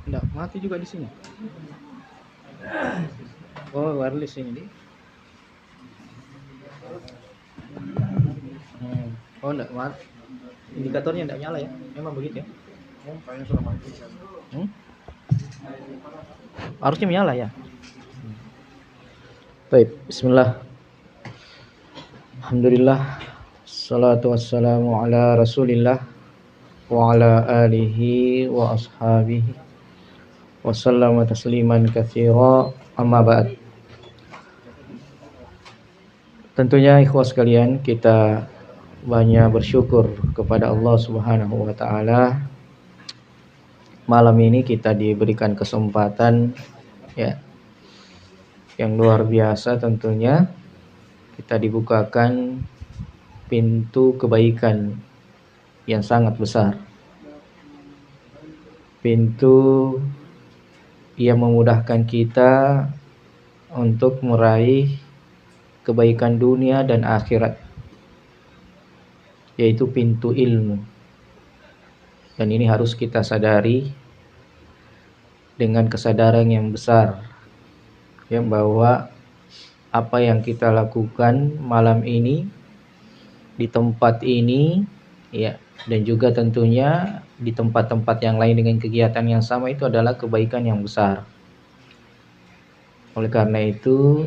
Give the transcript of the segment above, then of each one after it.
Enggak, mati juga di sini. Oh, wireless ini. Oh, enggak, indikatornya enggak nyala ya? Memang begitu ya? Kayaknya sudah mati. Harusnya menyala ya. Baik, bismillah. Alhamdulillah. Salatu wassalamu ala Rasulillah wa ala alihi wa ashabihi wa sallama tasliman katsira. Amma ba'd. Tentunya ikhwas sekalian, kita banyak bersyukur kepada Allah Subhanahu wa taala. Malam ini kita diberikan kesempatan ya yang luar biasa, tentunya kita dibukakan pintu kebaikan yang sangat besar. Pintu yang memudahkan kita untuk meraih kebaikan dunia dan akhirat, yaitu pintu ilmu. Dan ini harus kita sadari dengan kesadaran yang besar ya, bahwa apa yang kita lakukan malam ini di tempat ini ya, dan juga tentunya di tempat-tempat yang lain dengan kegiatan yang sama, itu adalah kebaikan yang besar. Oleh karena itu,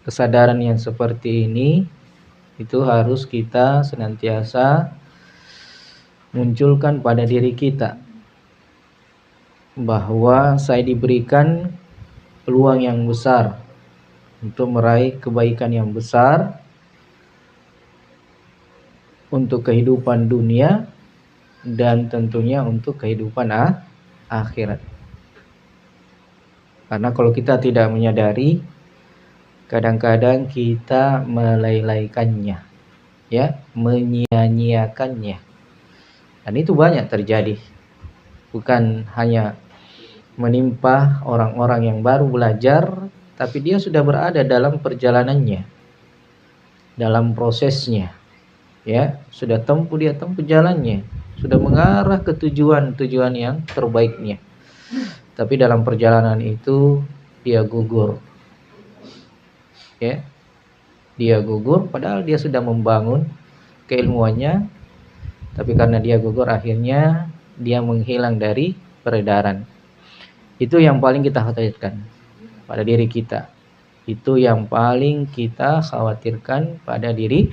kesadaran yang seperti ini itu harus kita senantiasa munculkan pada diri kita, bahwa saya diberikan peluang yang besar untuk meraih kebaikan yang besar untuk kehidupan dunia dan tentunya untuk kehidupan akhirat. Karena kalau kita tidak menyadari, kadang-kadang kita melelaikannya ya, menyia-nyiakannya. Dan itu banyak terjadi, bukan hanya menimpa orang-orang yang baru belajar, tapi dia sudah berada dalam perjalanannya, dalam prosesnya ya, sudah tempuh jalannya, sudah mengarah ke tujuan yang terbaiknya. Tapi dalam perjalanan itu dia gugur ya, dia gugur padahal dia sudah membangun keilmuannya, tapi karena dia gugur akhirnya dia menghilang dari peredaran. Itu yang paling kita khawatirkan pada diri kita. Itu yang paling kita khawatirkan pada diri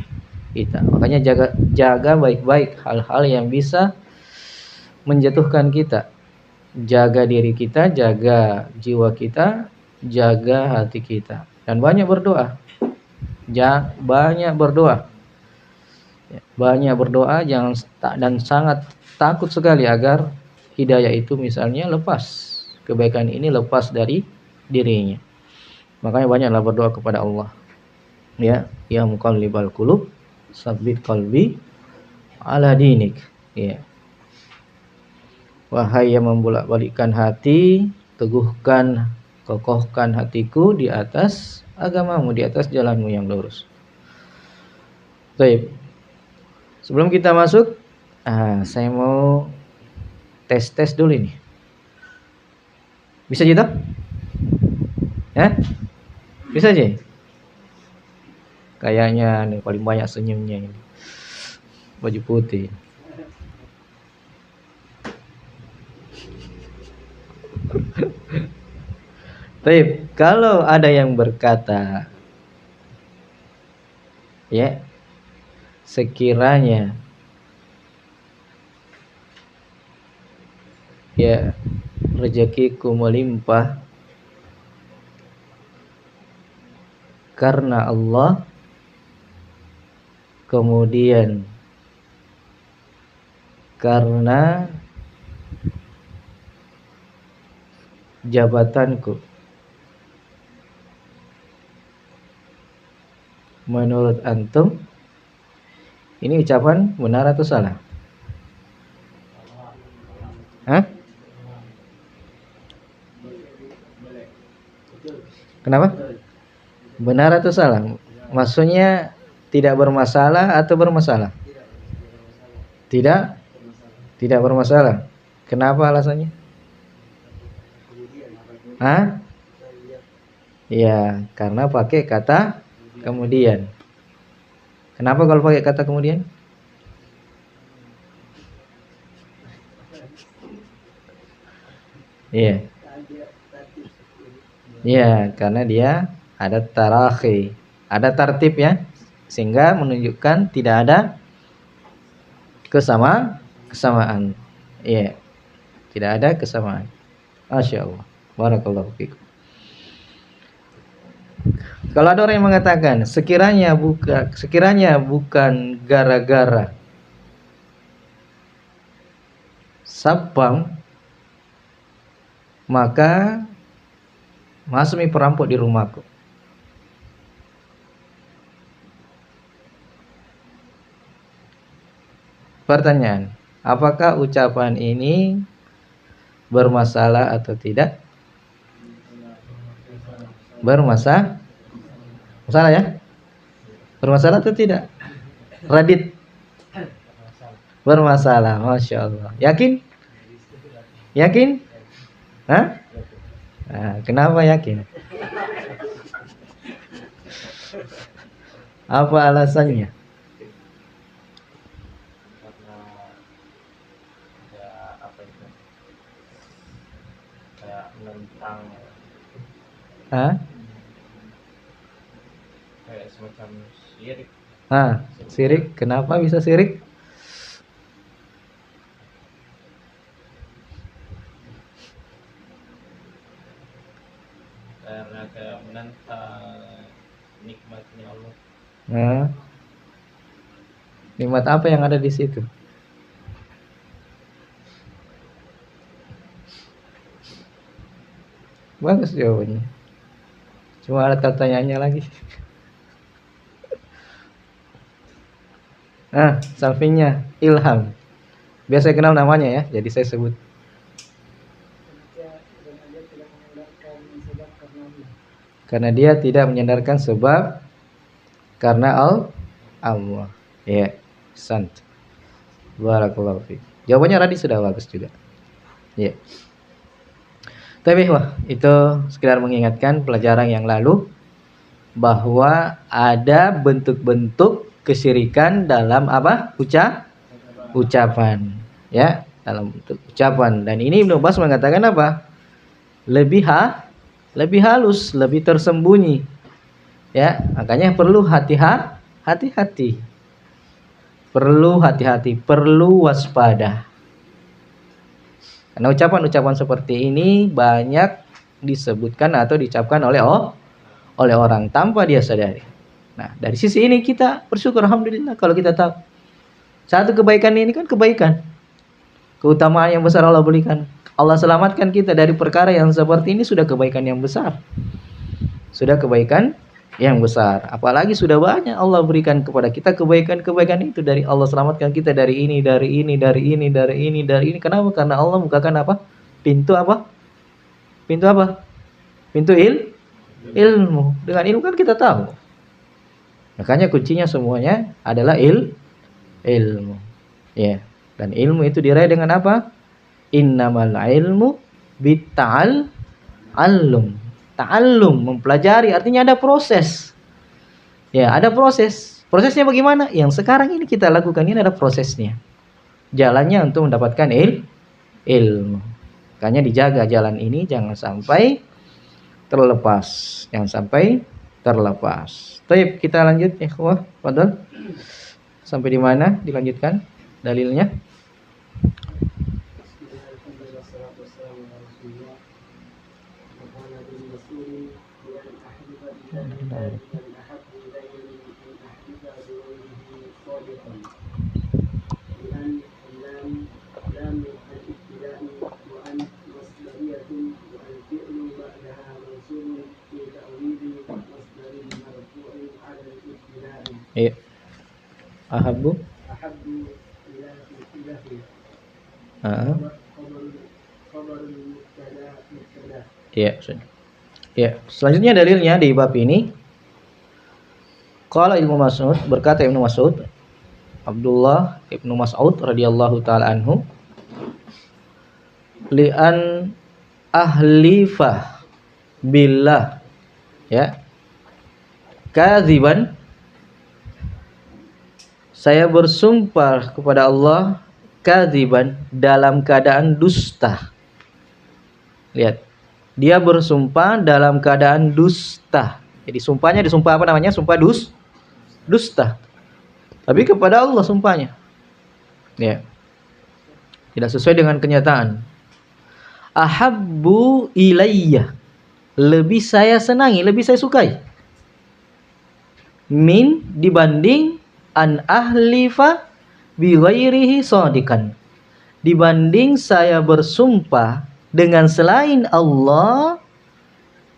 kita. Makanya jaga baik-baik hal-hal yang bisa menjatuhkan kita. Jaga diri kita, jaga jiwa kita, jaga hati kita. Dan banyak berdoa. Banyak berdoa. Banyak berdoa, dan sangat takut sekali agar hidayah itu misalnya lepas, kebaikan ini lepas dari dirinya. Makanya banyaklah berdoa kepada Allah. Ya muqallibal qulub, tsabbit qalbi ala dinik. Ya. Wahai yang membolak-balikkan hati, kokohkan hatiku di atas agamamu, di atas jalanmu yang lurus. Baik. Sebelum kita masuk, saya mau tes dulu ini. Bisa kita? Ya? Bisa aja. Kayaknya nih paling banyak senyumnya ini. Baju putih. Baik, kalau ada yang berkata ya, sekiranya ya rezekiku melimpah karena Allah, kemudian karena jabatanku, menurut antum ini ucapan benar atau salah? Kenapa? Benar atau salah? Maksudnya Tidak bermasalah atau bermasalah? Tidak, tidak bermasalah. Kenapa alasannya? Hah? Ya, karena pakai kata kemudian. Kenapa kalau pakai kata kemudian? Iya. Iya, karena dia ada tarakhi, ada tertib ya, sehingga menunjukkan tidak ada kesamaan. Iya, tidak ada kesamaan. Masya Allah. Barakallahu fikum. Kalau ada orang yang mengatakan sekiranya bukan gara-gara sapam, maka masuk perampok di rumahku. Pertanyaan, apakah ucapan ini bermasalah atau tidak? Bermasalah ya? Bermasalah atau tidak? Radit bermasalah. Masya Allah. Yakin? Yakin? Hah? Nah, kenapa yakin? Apa alasannya? Karena ada apa itu? Kayak menentang. Hah? Kayak semacam syirik. Sirik. Kenapa bisa sirik? Karena kayak menentang nikmatnya Allah. Nikmat apa yang ada di situ? Bagus jawabannya. Cuma ada pertanyaannya lagi. Sampingnya Ilham. Biasa kenal namanya ya, jadi saya sebut. Karena dia tidak menyandarkan sebab karena Allah. Ya, sant. Barakallahu fiik. Jawabannya tadi sudah bagus juga. Ya. Tapi itu sekedar mengingatkan pelajaran yang lalu bahwa ada bentuk-bentuk kesyirikan dalam apa? Ucapan. Ya, dalam bentuk ucapan. Dan ini Ibnu Abbas mengatakan apa? Lebih halus, lebih tersembunyi. Ya, makanya perlu hati-hati. Perlu hati-hati, perlu waspada. Karena ucapan-ucapan seperti ini banyak disebutkan atau diucapkan oleh orang tanpa dia sadari. Nah, dari sisi ini kita bersyukur alhamdulillah kalau kita tahu. Satu kebaikan ini kan kebaikan. Keutamaan yang besar Allah berikan. Allah selamatkan kita dari perkara yang seperti ini sudah kebaikan yang besar. Sudah kebaikan yang besar. Apalagi sudah banyak Allah berikan kepada kita kebaikan-kebaikan itu, dari Allah selamatkan kita dari ini. Kenapa? Karena Allah bukakan apa? Pintu apa? Pintu ilmu. Dengan ilmu kan kita tahu. Makanya kuncinya semuanya adalah ilmu. Ya. Dan ilmu itu diraih dengan apa? Innamal ilmu bitta'allum. Ta'allum, mempelajari, artinya ada proses. Ya, ada proses. Prosesnya bagaimana? Yang sekarang ini kita lakukan ini ada prosesnya. Jalannya untuk mendapatkan ilmu. Makanya dijaga jalan ini jangan sampai terlepas. Baik, kita lanjut ya, Fadal. Sampai di mana dilanjutkan dalilnya? Iya. Ahabbu Iya, sudah. Ya, selanjutnya dalilnya di bab ini Qala Ibnu Mas'ud, berkata Ibnu Mas'ud, Abdullah Ibnu Mas'ud radhiyallahu taala anhu, li'an ahlifah billah, ya, kadziban, saya bersumpah kepada Allah, kadziban, dalam keadaan dusta. Lihat, dia bersumpah dalam keadaan dusta. Jadi sumpahnya disumpah apa namanya? Sumpah dusta. Tapi kepada Allah sumpahnya. Ya. Tidak sesuai dengan kenyataan. Ahabbu ilayya, lebih saya senangi, lebih saya sukai. Min, dibanding, an ahlifa bi ghairihi shadikan, dibanding saya bersumpah dengan selain Allah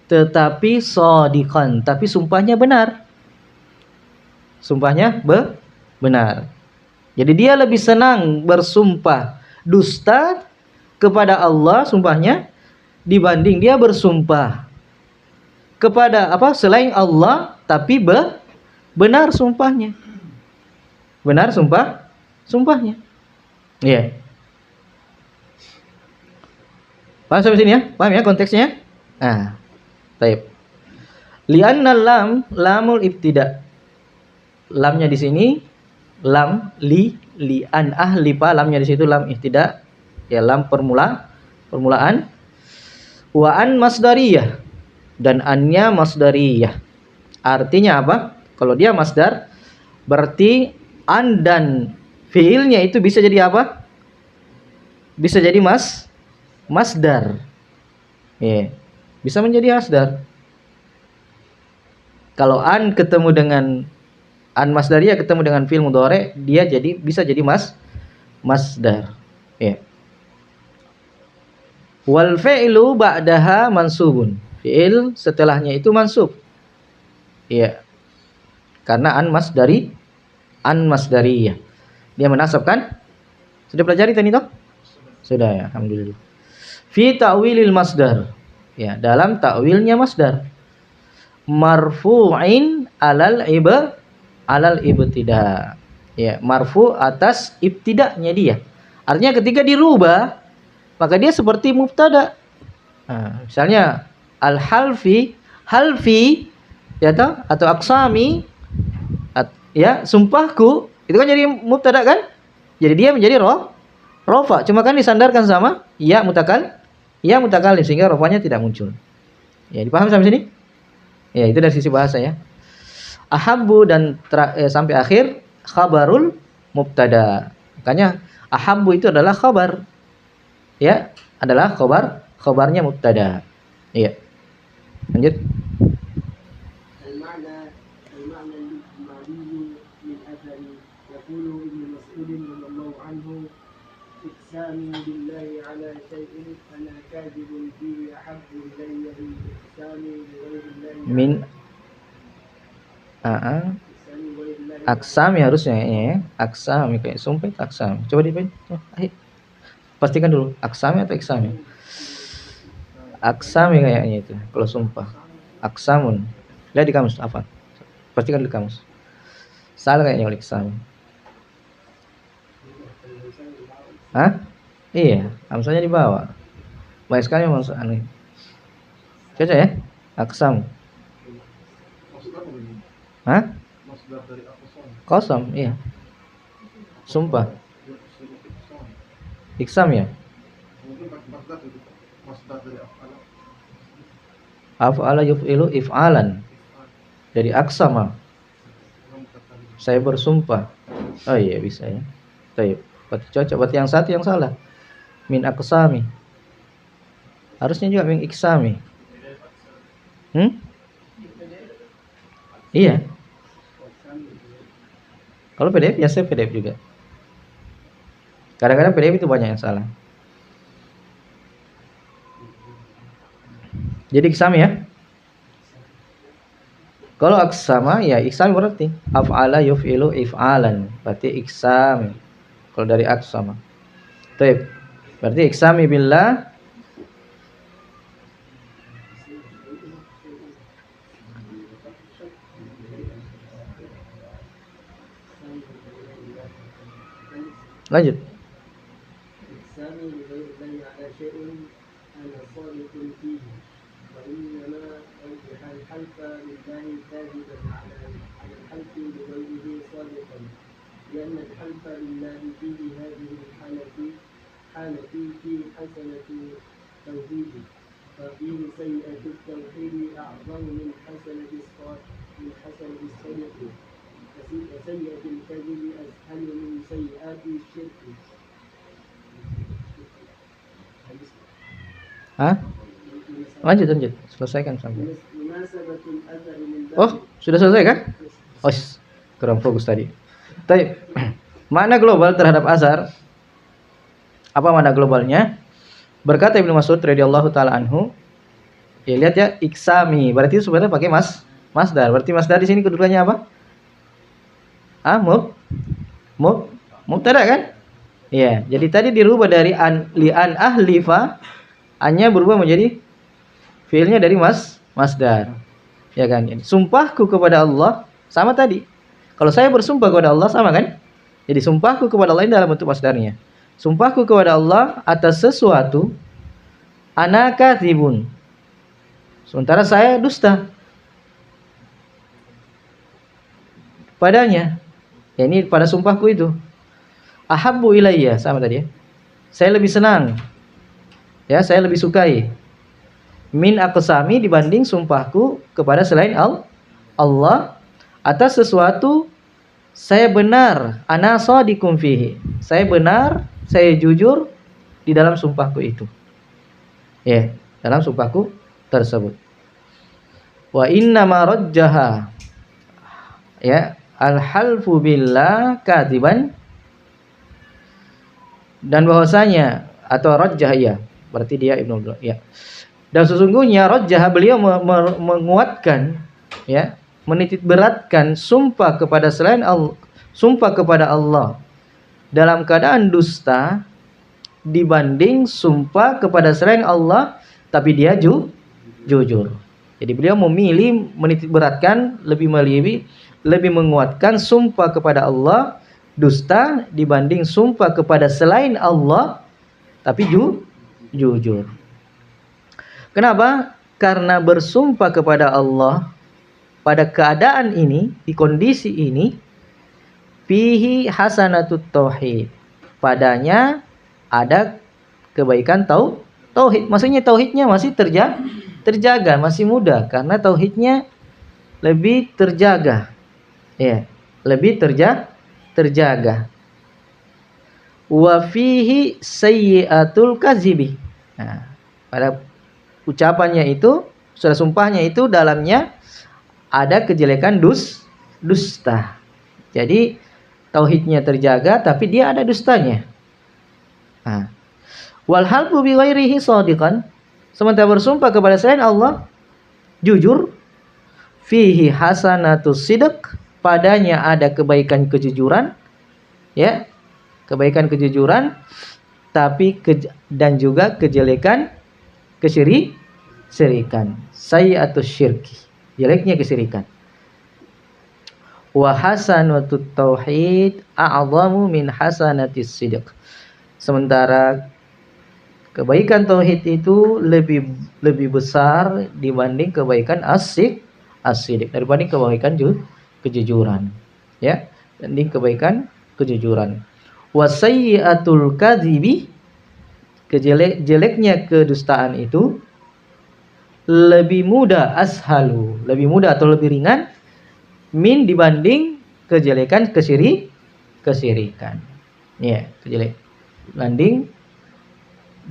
tetapi shadikan, tapi sumpahnya benar. Sumpahnya benar. Jadi dia lebih senang bersumpah dusta kepada Allah sumpahnya dibanding dia bersumpah kepada selain Allah tapi benar sumpahnya. Benar sumpahnya. Iya. Paham sampai sini ya? Paham ya konteksnya? Nah, baik. Li'anna lamul ibtida. Lamnya di sini lam li'an ahlifa, lamnya di situ lam ibtida. Ya, lam permulaan. Wa an masdariyah, dan annya masdariyah. Artinya apa? Kalau dia masdar berarti an dan fiilnya itu bisa jadi apa? Bisa jadi masdar. Ya, bisa menjadi masdar. Kalau an ketemu dengan an masdariyah ketemu dengan fiil mudhari, dia bisa jadi masdar. Ya. Wal fi'lu ba'daha mansubun. Fi'il setelahnya itu mansub. Iya. Karena an masdariyah. Dia menasabkan. Sudah pelajari tadi toh? Sudah ya, alhamdulillah. Fi ta'wilil masdar. Ya, dalam ta'wilnya masdar. Marfu'in alal ibtida. Ya, marfu atas ibtida'nya dia. Artinya ketika dirubah maka dia seperti mubtada. Nah, misalnya halfi ya toh, atau aksami ya, sumpahku itu kan jadi mubtada kan? Jadi dia menjadi rofa, cuma kan disandarkan sama ya mutakalim sehingga rofanya tidak muncul. Ya, dipahami sampai sini? Ya, itu dari sisi bahasa ya. Ahabbu dan sampai akhir khabarul mubtada. Makanya ahabbu itu adalah khabar. Ya, adalah khabarnya mubtada. Iya. Lanjut. Al-ma'na al-ijmali min athari yaqulu Ibnu Mas'ud radhiyallahu anhu iqsami billahi ala shay'in ana kadhibun fi ahabbu ilayya min iqsami bi ghayri Min aksami harusnya ya. Aksami kayak sumpah aksami. Coba dibaca. Pastikan dulu aksami atau iksami. Aksami kayaknya itu kalau sumpah. Aksamun. Lihat di kamus apa? Pastikan di kamus. Salah kayaknya oleh iksami. Hah? Iya, hamzahnya di bawah. Baik sekali maksud aneh. Coba ya. Aksam. Hah? Kosam, iya. Sumpah. Iksam ya? Af'ala yuf'ilu if'alan. Dari aksama. Saya bersumpah. Oh iya bisa ya. Baik. Berarti cocok. Berarti yang satu yang salah. Min aksami. Harusnya juga min iksami. Iya. Kalau PDF biasa PDF juga. Kadang-kadang PDF itu banyak yang salah. Jadi iksam ya. Kalau aksama ya iksam berarti af'ala yuf'ilu if'alan. Berarti iksam. Kalau dari aksama. Baik. Berarti iksami billah Lanjut. إقسامي لغير الله على شيء أنا صادق فيه وإنما أوضح الحلف لله كاذبا على الحلف لغيره صادقا لأن الحلف لله في هذه حالة فيه حسنة توحيد ففيه سيئة التوحيد أعظم من حسنة الصدق وسيئة الكذب أسهل من سيئات الشرك. Hah? Lanjut. Selesaikan sampai. مناسبة الأثر من باب Oh, sudah selesai kan? Oh, kurang fokus tadi. Tapi makna global terhadap asar. Apa makna globalnya? Berkata Ibnu Mas'ud radhiyallahu taala anhu, ya lihat ya, iksami. Berarti itu sebenarnya pakai masdar. Berarti masdar di sini kedudukannya apa? Mubtada kan? Iya, jadi tadi dirubah dari li'an ahlifa, annya berubah menjadi fiilnya dari masdar. Ya kan? Sumpahku kepada Allah sama tadi. Kalau saya bersumpah kepada Allah sama kan? Jadi sumpahku kepada Allah ini dalam bentuk masdarnya. Sumpahku kepada Allah atas sesuatu ana katsibun. Sementara saya dusta padanya. Ya, ini pada sumpahku itu. Ahabbu ilayya sama tadi ya. Saya lebih senang. Ya, saya lebih sukai. Min aqsami dibanding sumpahku kepada selain Allah atas sesuatu saya benar, ana shadiqum fihi. Saya benar, saya jujur di dalam sumpahku itu. Ya, dalam sumpahku tersebut. Wa inna ma rajjaha. Ya, al-halfu billah kadiban, dan bahwasanya atau rajjah ya, berarti dia Ibnu ya. Dan sesungguhnya rajjah beliau menguatkan ya, menitik beratkan sumpah kepada selain Allah, sumpah kepada Allah dalam keadaan dusta dibanding sumpah kepada selain Allah tapi dia jujur. Jadi beliau memilih menitik beratkan, lebih menguatkan sumpah kepada Allah dusta dibanding sumpah kepada selain Allah tapi jujur. Kenapa? Karena bersumpah kepada Allah pada keadaan ini, di kondisi ini, fihi hasanatut tauhid. Padanya ada kebaikan tauhid. Maksudnya tauhidnya masih terjaga, masih muda karena tauhidnya lebih terjaga. Ya, lebih terjaga. Wa fihi sayyi'atul kadzibi. Nah, pada ucapannya itu, sudah sumpahnya itu dalamnya ada kejelekan dusta. Jadi tauhidnya terjaga tapi dia ada dustanya. Nah, wal halfu bi ghairihi shadiqan, sementara bersumpah kepada selain Allah jujur, fihi hasanatus sidq, padanya ada kebaikan kejujuran, ya, kebaikan kejujuran, tapi dan juga kejelekan kesyirikan, sayyi'atus syirki, jeleknya kesyirikan. Wa hasanatut tauhid a'zamu min hasanatis sidq, sementara kebaikan tauhid itu lebih besar dibanding kebaikan as-sidq, dibanding kebaikan kejujuran, ya, dibanding kebaikan kejujuran. Wa sayyi'atul kadzibi, jeleknya kedustaan itu lebih mudah, ashalu, lebih mudah atau lebih ringan, min dibanding kejelekan kesyirikan. Ya, banding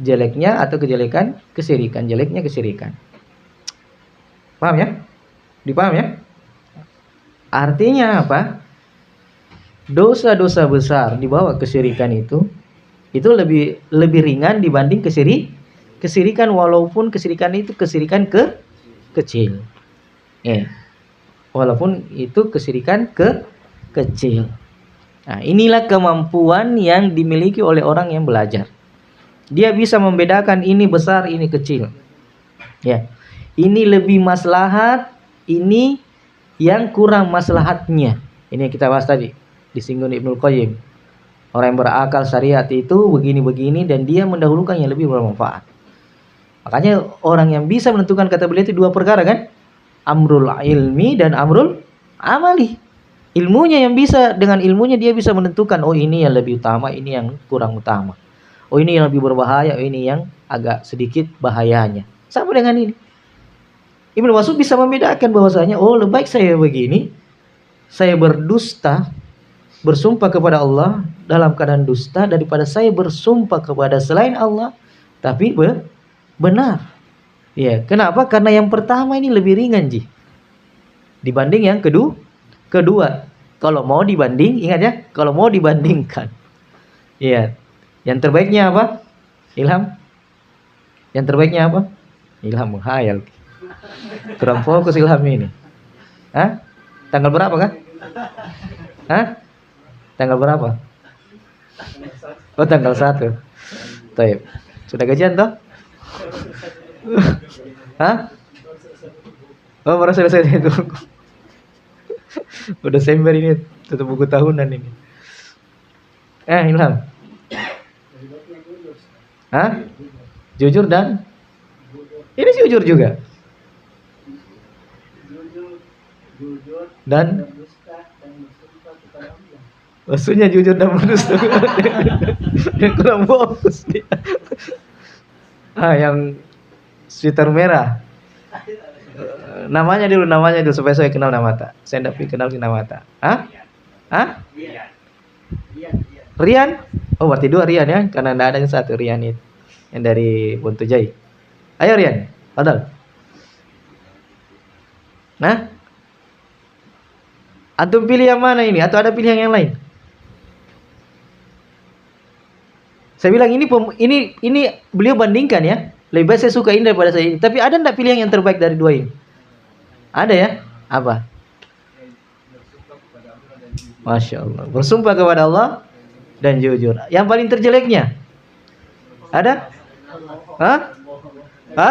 jeleknya atau kejelekan kesyirikan, jeleknya kesyirikan. Paham ya? Dipaham ya? Artinya apa? Dosa-dosa besar di bawah kesyirikan itu lebih ringan dibanding kesyirikan, walaupun kesyirikan itu kesyirikan kecil. Ya. Walaupun itu kesyirikan kecil. Nah, inilah kemampuan yang dimiliki oleh orang yang belajar. Dia bisa membedakan ini besar, ini kecil. Ya. Ini lebih maslahat, ini yang kurang maslahatnya. Ini yang kita bahas tadi, disinggung Ibnu Qayyim. Orang yang berakal syariat itu begini-begini dan dia mendahulukan yang lebih bermanfaat. Makanya orang yang bisa menentukan, kata beliau, itu dua perkara kan? Amrul ilmi dan amrul amali. Ilmunya yang bisa, dengan ilmunya dia bisa menentukan, oh ini yang lebih utama, ini yang kurang utama. Oh ini yang lebih berbahaya, oh ini yang agak sedikit bahayanya. Sama dengan ini. Ibnu Mas'ud bisa membedakan bahwasanya, oh lebih baik saya begini, saya berdusta, bersumpah kepada Allah dalam keadaan dusta, daripada saya bersumpah kepada selain Allah tapi benar. Ya, kenapa? Karena yang pertama ini lebih ringan Ji, dibanding yang kedua. Kalau mau dibanding, ingat ya, kalau mau dibandingkan, ya, yang terbaiknya apa? Ilham. Yang terbaiknya apa? Ilham menghayal. Kurang fokus Ilham ini. Hah? Tanggal berapa kan? Hah? Tanggal berapa? Oh, tanggal 1. Baik. Sudah gajian toh? Hah? Oh, baru selesai itu. Udah Desember ini, tutup buku tahunan ini. Ilham. Hah? Jujur dan? Ini jujur juga. Dan? Maksudnya jujur dan berdusta. Yang kurang fokus dia. Yang sweater merah. Namanya dulu supaya saya kenal nama tak. Saya tidak kenal nama tak. Hah? Rian? Oh, berarti 2 Rian ya, karena tidak ada yang 1 Rian itu. Yang dari Buntu Jai. Ayo Rian, padahal. Nah? Antum pilih yang mana ini, atau ada pilihan yang lain? Saya bilang ini beliau bandingkan ya. Lebih baik saya suka ini daripada saya ini. Tapi ada enggak pilihan yang terbaik dari 2 ini? Ada ya? Apa? Masya Allah. Bersumpah kepada Allah dan jujur. Yang paling terjeleknya? Ada?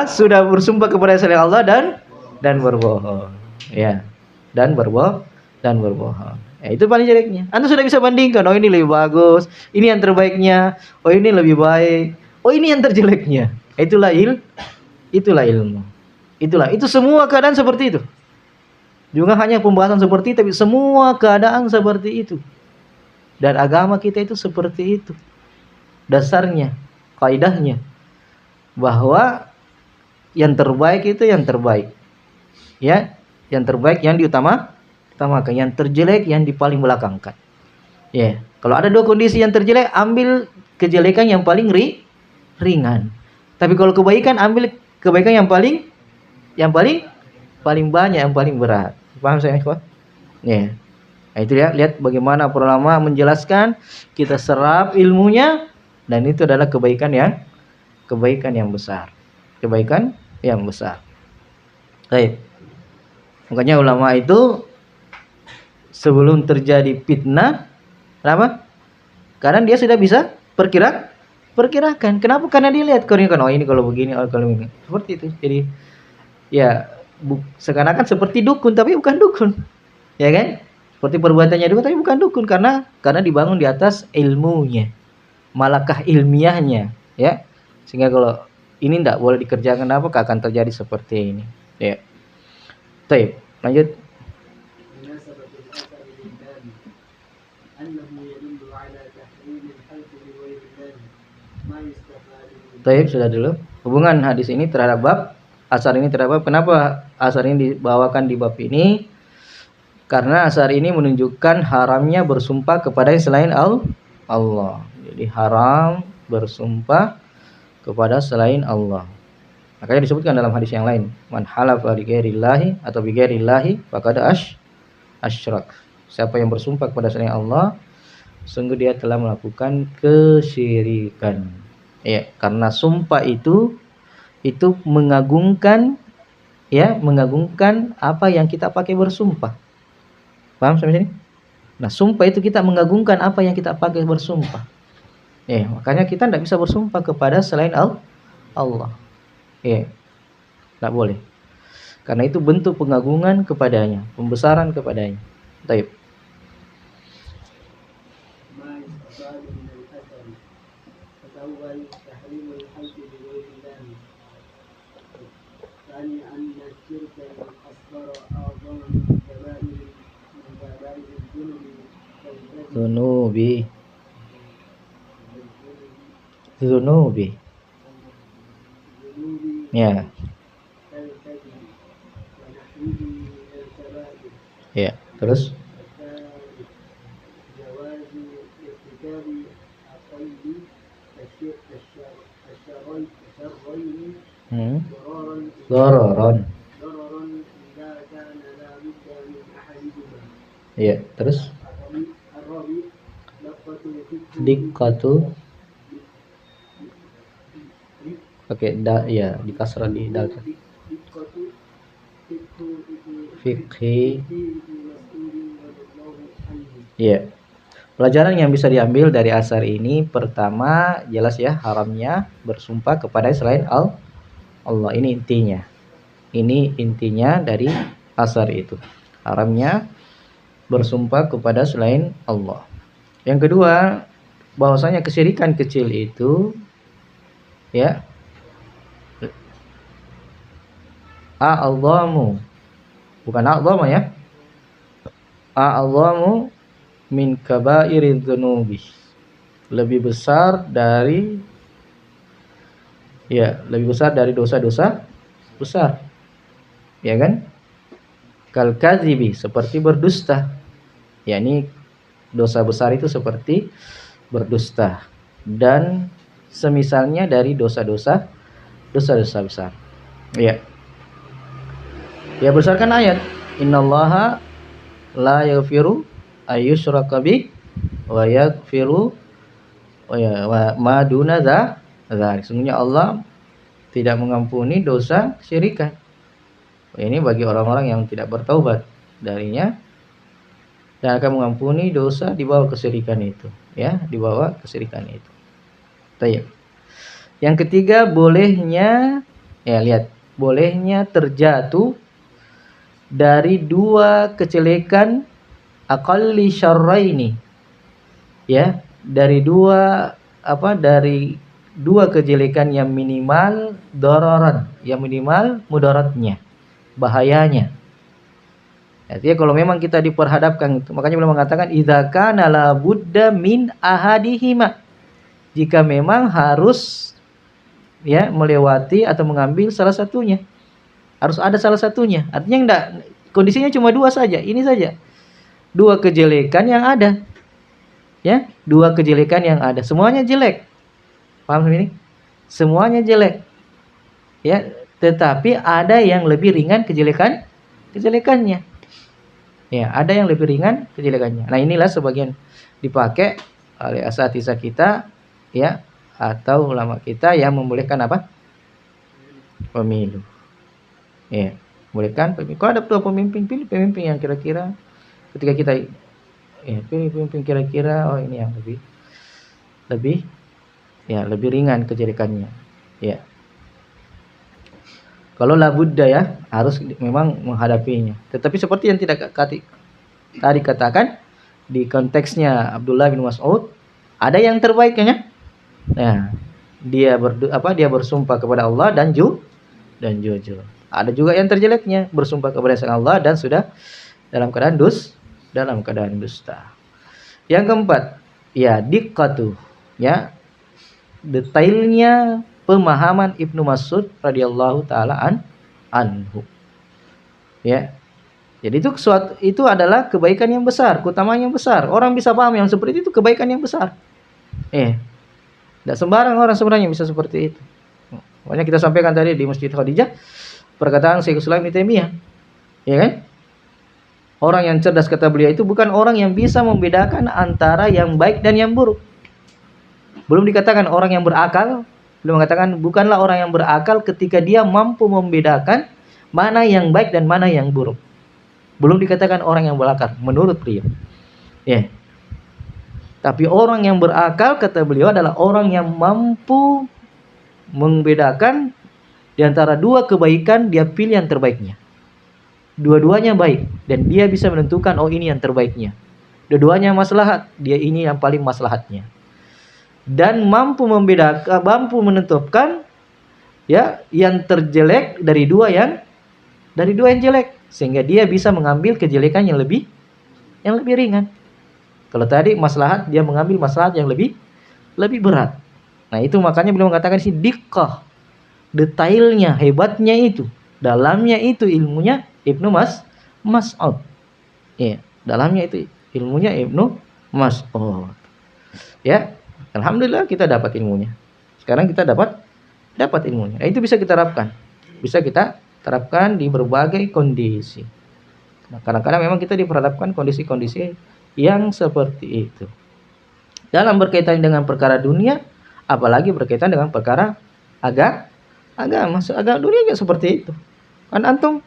Sudah bersumpah kepada selain Allah dan berbohong. Ya. Dan berbohong. Itu paling jeleknya. Anda sudah bisa bandingkan, oh ini lebih bagus, ini yang terbaiknya, oh ini lebih baik, oh ini yang terjeleknya. Itulah ilmu. Itu semua keadaan seperti itu. Juga hanya pembahasan seperti itu, tapi semua keadaan seperti itu. Dan agama kita itu seperti itu. Dasarnya, kaidahnya, bahwa yang terbaik itu yang terbaik. Ya, yang terbaik yang diutamakan, yang terjelek yang dipaling belakangkan. Ya, kalau ada 2 kondisi yang terjelek, ambil kejelekan yang paling ringan. Tapi kalau kebaikan, ambil kebaikan yang paling banyak, yang paling berat. Paham saya, ikhwan? Ya. Nah, itu ya, lihat bagaimana para ulama menjelaskan, kita serap ilmunya, dan itu adalah kebaikan yang besar. Kebaikan yang besar. Baik. Makanya ulama itu sebelum terjadi fitnah, kenapa? Karena dia sudah bisa perkirakan. Kenapa? Karena dia lihat koordinat, oh ini kalau begini, oh kalau ini. Seperti itu. Jadi ya seakan-akan seperti dukun tapi bukan dukun. Ya kan? Seperti perbuatannya dukun tapi bukan dukun, karena dibangun di atas ilmunya. Malakah ilmiahnya, ya. Sehingga kalau ini tidak boleh dikerjakan, apa akan terjadi seperti ini. Ya. Baik, lanjut. Baik, sudah dulu. Hubungan hadis ini terhadap bab, asar ini terhadap bab. Kenapa asar ini dibawakan di bab ini? Karena asar ini menunjukkan haramnya bersumpah kepada selain Allah. Jadi haram bersumpah kepada selain Allah. Makanya disebutkan dalam hadis yang lain, man halafa bi ghairillahi atau bi ghairillahi faqad asyrak. Siapa yang bersumpah kepada selain Allah, sungguh dia telah melakukan kesyirikan. Ya, karena sumpah itu mengagungkan, ya, mengagungkan apa yang kita pakai bersumpah. Paham sampai sini? Nah, sumpah itu kita mengagungkan apa yang kita pakai bersumpah. Ya, makanya kita tidak bisa bersumpah kepada selain Allah. Ya, tidak boleh. Karena itu bentuk pengagungan kepadanya, pembesaran kepadanya. Baik. Zunubi. Zunubi. الذنوب Ya, كالكذب ونحوه من الكبائر. ya. Terus الثالث جواز ارتكاب أقل الشرين dororon. ضررا إذا كان لا بد من أحدهما. Ya, terus الرابع dikkatu pakai da, ya, di kasrah di dal. Fikhi. Ya. Pelajaran yang bisa diambil dari asar ini, pertama jelas ya, haramnya bersumpah kepada selain Allah. Ini intinya. Ini intinya dari asar itu. Haramnya bersumpah kepada selain Allah. Yang kedua, bahwasanya kesyirikan kecil itu ya a'adhamu, bukan a'dhama ya, a'adhamu min kaba'iriz dzunubi, lebih besar dari dosa-dosa besar, ya kan? Kal kadzibi, seperti berdusta, yakni dosa besar itu seperti berdusta, dan semisalnya dari dosa-dosa besar. Ya. Ya, berdasarkan ayat innallaha la yaghfiru ayyushraka bih wa yaghfiru wa ma duna dzalik. Sesungguhnya Allah tidak mengampuni dosa kesyirikan. Ini bagi orang-orang yang tidak bertaubat darinya, dan akan mengampuni dosa di bawah kesyirikan itu, ya, di bawah kesyirikan itu. Baik. Yang ketiga, bolehnya, ya lihat, bolehnya terjatuh dari dua kejelekan aqalli syarraini, ya, dari dua kejelekan yang minimal dororan, yang minimal mudaratnya, bahayanya. Artinya kalau memang kita diperhadapkan itu, makanya beliau mengatakan idza kana la budda min ahadihima, jika memang harus ya melewati atau mengambil salah satunya, harus ada salah satunya. Artinya enggak, kondisinya cuma dua saja, ini saja. Dua kejelekan yang ada. Ya, dua kejelekan yang ada. Semuanya jelek. Paham ini? Semuanya jelek. Ya, tetapi ada yang lebih ringan kejelekannya. Ya, ada yang lebih ringan kejelekannya. Nah, inilah sebagian dipakai oleh asatizah kita, ya, atau ulama kita yang membolehkan apa? Pemilu. Ya, bolehkan pemimpin. Kalau ada dua pemimpin, pilih pemimpin yang kira-kira ketika kita pilih pemimpin kira-kira ini yang lebih ringan kejelekannya. Ya. Kalau la budda ya, harus memang menghadapinya. Tetapi seperti yang tadi katakan di konteksnya Abdullah bin Mas'ud, ada yang terbaiknya. Nah, dia bersumpah kepada Allah dan jujur. Ada juga yang terjeleknya, bersumpah kepada Sang Allah dan sudah dalam keadaan dusta. Yang keempat, ya diqqatu, ya, detailnya pemahaman Ibnu Mas'ud radhiyallahu taala anhu. Ya. Jadi itu adalah kebaikan yang besar, keutamaan yang besar. Orang bisa paham yang seperti itu kebaikan yang besar. Tidak sembarang orang sebenarnya bisa seperti itu. Makanya kita sampaikan tadi di Masjid Khadijah perkataan Syekhul Islam Ibnu Taimiyah, ya kan? Orang yang cerdas, kata beliau, itu bukan orang yang bisa membedakan antara yang baik dan yang buruk. Belum dikatakan orang yang berakal, belum mengatakan bukanlah orang yang berakal ketika dia mampu membedakan mana yang baik dan mana yang buruk. Belum dikatakan orang yang berakal menurut beliau. Ya. Tapi orang yang berakal, kata beliau, adalah orang yang mampu membedakan di antara dua kebaikan, dia pilih yang terbaiknya. Dua-duanya baik dan dia bisa menentukan ini yang terbaiknya. Dua-duanya maslahat, dia ini yang paling maslahatnya. Dan mampu membedakan, mampu menentukan ya yang terjelek dari dua yang jelek, sehingga dia bisa mengambil kejelekan yang lebih ringan. Kalau tadi maslahat, dia mengambil maslahat yang lebih berat. Nah, itu makanya beliau mengatakan sih diqqah, detailnya, hebatnya itu, dalamnya itu ilmunya Ibnu Mas'ud. Ya, dalamnya itu ilmunya Ibnu Mas'ud. Ya, alhamdulillah kita dapat ilmunya. Sekarang kita dapat ilmunya. Nah, itu bisa kita terapkan. Bisa kita terapkan di berbagai kondisi. Nah, kadang-kadang memang kita diperhadapkan kondisi-kondisi yang seperti itu. Dalam berkaitan dengan perkara dunia, apalagi berkaitan dengan perkara agama. Agama dunia juga seperti itu. Kan antum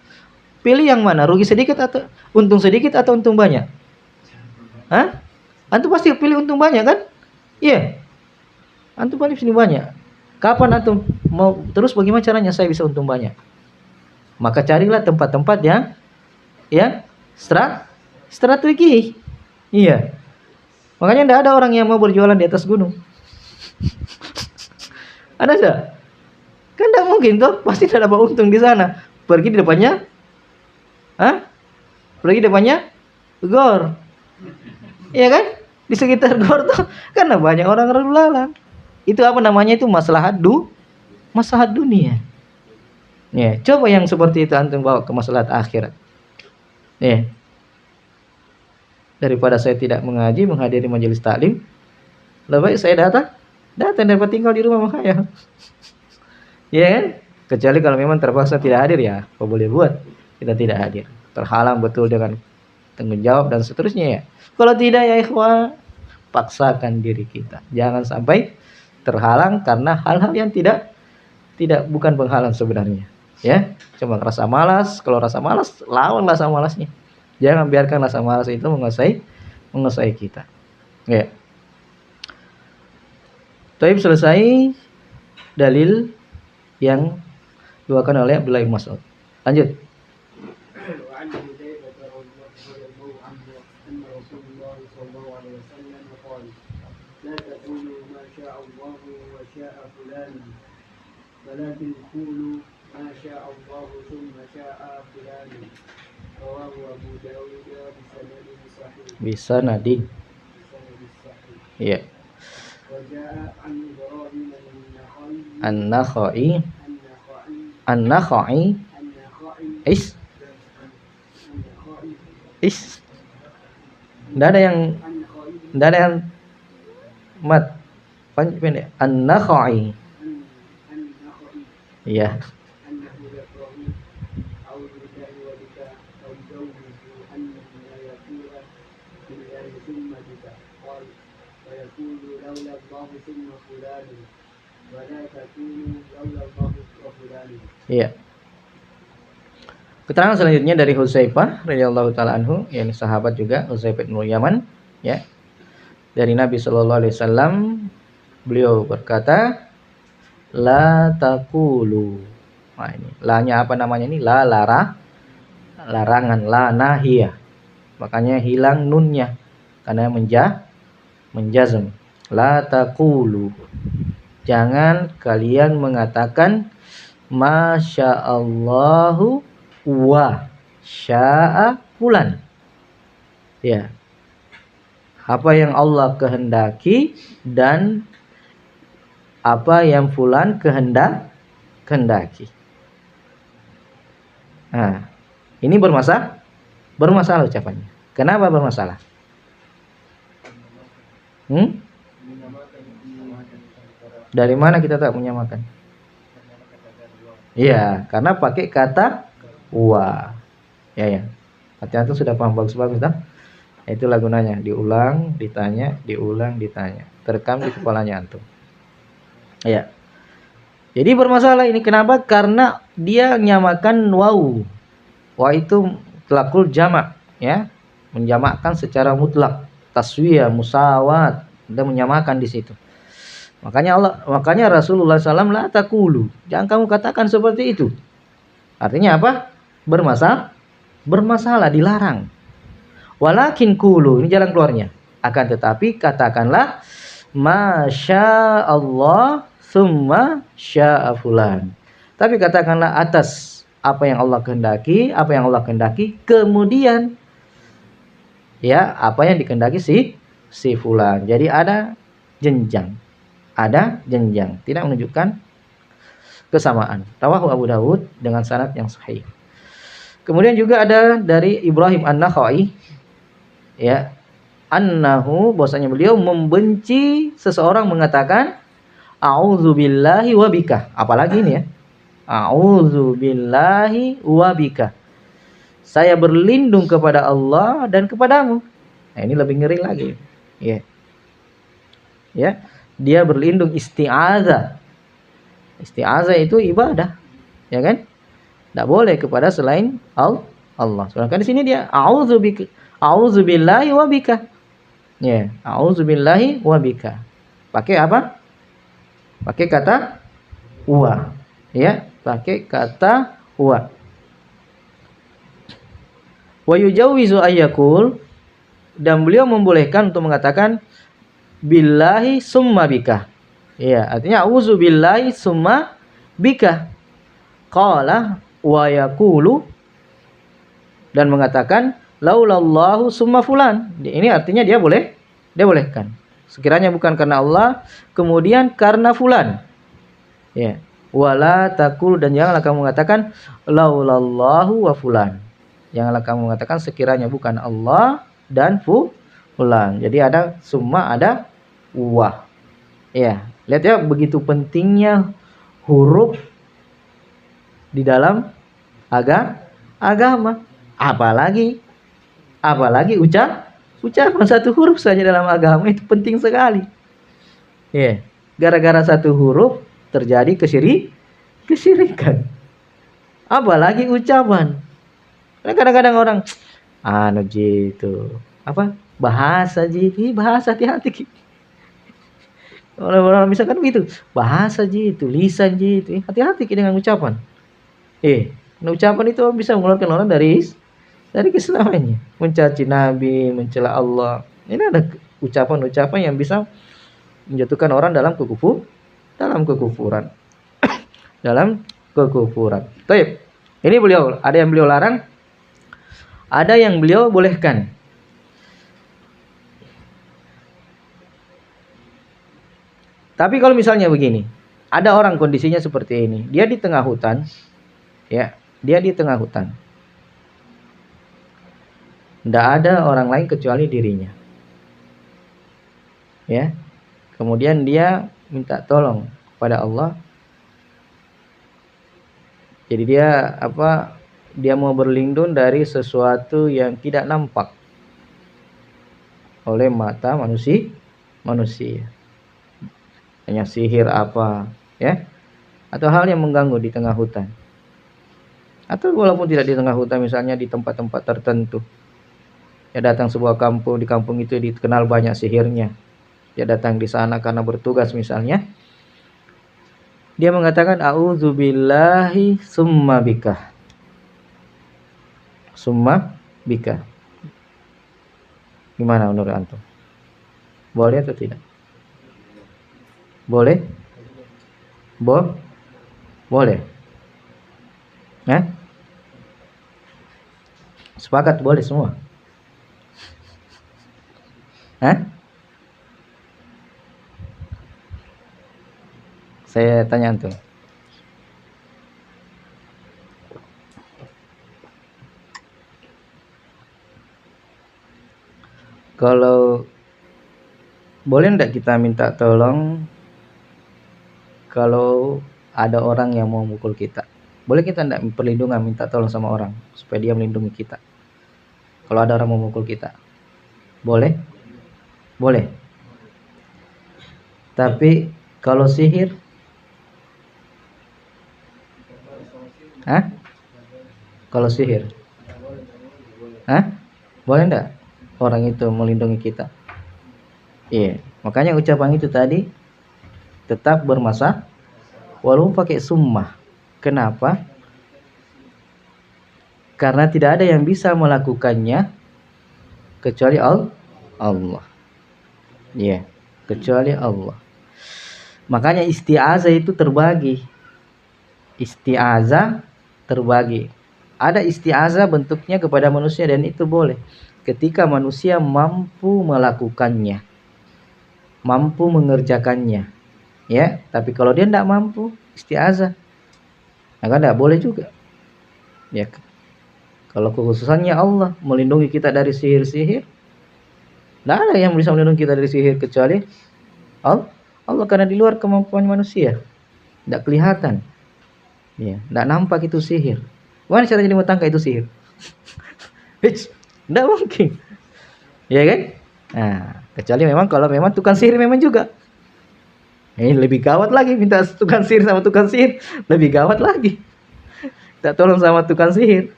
pilih yang mana? Rugi sedikit atau untung sedikit atau untung banyak? Hah? Antum pasti pilih untung banyak kan? Iya. Antum paling sini banyak. Kapan antum mau terus bagaimana caranya saya bisa untung banyak? Maka carilah tempat-tempat yang strategi. Iya. Makanya tidak ada orang yang mau berjualan di atas gunung. Ada enggak? Kan tidak mungkin tuh, pasti tidak dapat untung di sana. Pergi di depannya, pergi di depannya gor. Iya kan? Di sekitar gor tuh karena banyak orang lalu lalang. Itu apa namanya itu maslahat dunia. Ya, coba yang seperti itu antum bawa ke maslahat akhirat. Ya. Daripada saya tidak mengaji, menghadiri majelis taklim, lebih baik saya datang daripada tinggal di rumah makanya. Ya kan? Kecuali kalau memang terpaksa tidak hadir ya, apa boleh buat? Kita tidak hadir. Terhalang betul dengan tanggung jawab dan seterusnya ya. Kalau tidak ya ikhwah, paksakan diri kita. Jangan sampai terhalang karena hal-hal yang tidak bukan penghalang sebenarnya. Ya, cuma rasa malas. Kalau rasa malas, lawan rasa malasnya. Jangan biarkan rasa malas itu menguasai kita. Ya. Taib selesai dalil yang dibawakan oleh Abdullah bin Mas'ud. Lanjut. وعن حذيفة رضي الله عنه أن رسول الله صلى الله عليه وسلم قال: لا تقولوا ما شاء الله وشاء فلان ولكن قولوا ما شاء الله ثم شاء فلان. رواه أبو داود بسند صحيح. Bisanadin. Iya. وجاء عن إبراهيم An-Nakhai. Is. Tidak ada yang mat pendek. An-Nakhai. Iya. Iya. Keterangan selanjutnya dari Hudzaifah radhiyallahu taala anhu, yakni sahabat juga Hudzaifah bin Yaman, ya. Dari Nabi sallallahu alaihi wasallam, beliau berkata, la taqulu. Nah, ini la-nya apa namanya ini? La larangan, la nahiyah. Makanya hilang nunnya karena menjazm. La taqulu. Jangan kalian mengatakan masyaallahu wa sya'a fulan. Ya. Apa yang Allah kehendaki dan apa yang fulan kehendaki. Nah, ini bermasalah ucapannya. Kenapa bermasalah? Dari mana kita tak menyamakan? Iya, karena pakai kata wa. Ya. Artinya itu sudah paham bagus-bagus dah. Itulah gunanya, diulang, ditanya, terekam di kepalanya antum. Ya. Jadi bermasalah ini kenapa? Karena dia menyamakan waw. Wa itu telakul jamak, ya. Menjamakkan secara mutlak, taswiyah, musawat, dia menyamakan di situ. Makanya Rasulullah SAW la taqulu. Jangan kamu katakan seperti itu. Artinya apa? Bermasalah, dilarang. Walakin qulu, ini jalan keluarnya. Akan tetapi katakanlah masya Allah summa sya'a fulan. Tapi katakanlah atas apa yang Allah kehendaki, kemudian ya apa yang dikehendaki si fulan. Jadi ada jenjang. Ada jenjang, tidak menunjukkan kesamaan. Rawahu Abu Dawud dengan sanad yang sahih. Kemudian juga ada dari Ibrahim An-Nakhai, ya, annahu, bahwasanya beliau membenci seseorang mengatakan a'udzubillahi wa bika. Apalagi ini ya. A'udzubillahi wa bika. Saya berlindung kepada Allah dan kepadamu. Nah, ini lebih ngeri lagi. Ya. Ya. Dia berlindung, isti'adzah. Isti'adzah itu ibadah, ya kan? Tidak boleh kepada selain Allah. Sedangkan di sini dia a'udzubillahi wa bika. Ya, a'udzubillahi wa bika. Pakai apa? Pakai kata wa. Ya, pakai kata wa. Wa yujawwizu ayyakul, dan beliau membolehkan untuk mengatakan billahi summa bika. Ya, artinya a'udzu billahi summa bika. Qala wa yaqulu, dan mengatakan laulallahu summa fulan. Ini artinya dia bolehkan. Sekiranya bukan karena Allah, kemudian karena fulan. Ya. Wala taqul, dan janganlah kamu mengatakan laulallahu wa fulan. Janganlah kamu mengatakan sekiranya bukan Allah dan fulan. Jadi ada summa, ada wa. Ya, lihat ya begitu pentingnya huruf di dalam agama. Apalagi ucapan satu huruf saja dalam agama itu penting sekali. Ya, gara-gara satu huruf terjadi kesyirikan. Apalagi ucapan. Kadang-kadang orang gitu. Apa? Bahasa hati-hati. Orang misalkan begitu, bahasa gitu, lisan gitu, hati-hati dengan ucapan. Ucapan itu bisa mengeluarkan orang dari keislamannya, mencaci Nabi, mencela Allah. Ini ada ucapan-ucapan yang bisa menjatuhkan orang dalam kekufuran. Dalam kekufuran. Baik. Ini ada yang beliau larang, ada yang beliau bolehkan. Tapi kalau misalnya begini, ada orang kondisinya seperti ini, dia di tengah hutan, ya, tidak ada orang lain kecuali dirinya, ya. Kemudian dia minta tolong kepada Allah. Jadi dia mau berlindung dari sesuatu yang tidak nampak oleh mata manusia. Hanya sihir apa, ya, atau hal yang mengganggu di tengah hutan, atau walaupun tidak di tengah hutan, misalnya di tempat-tempat tertentu. Ya, datang sebuah kampung, di kampung itu dikenal banyak sihirnya. Dia datang di sana karena bertugas misalnya. Dia mengatakan a'udzubillahi summa bika. Summa bika. Gimana menurut antum? Boleh atau tidak? Boleh? Boleh. Nah? Sepakat boleh semua? Hah? Saya tanya antum. Kalau boleh enggak kita minta tolong kalau ada orang yang mau mukul kita? Boleh kita enggak perlindungan, minta tolong sama orang supaya dia melindungi kita? Kalau ada orang mau mukul kita, boleh? Boleh. Tapi kalau sihir, kalau sihir, boleh enggak orang itu melindungi kita? Iya, makanya ucapan itu tadi tetap bermasalah walaupun pakai summah. Kenapa? Karena tidak ada yang bisa melakukannya kecuali Allah. Iya, kecuali Allah. Makanya isti'azah itu terbagi. Ada isti'azah bentuknya kepada manusia dan itu boleh. ketika manusia mampu melakukannya, mampu mengerjakannya, ya. Tapi kalau dia tidak mampu, isti'azah, maka tidak boleh juga, ya. Kalau kekhususannya Allah melindungi kita dari sihir-sihir, tidak ada yang bisa melindungi kita dari sihir kecuali Allah, karena di luar kemampuan manusia, tidak kelihatan, ya, tidak nampak itu sihir. Mana caranya di tangka itu sihir? Tidak mungkin, ya kan? Nah, kecuali memang kalau memang tukang sihir memang juga. Ini lebih gawat lagi, minta tukang sihir sama tukang sihir lebih gawat lagi. Kita tolong sama tukang sihir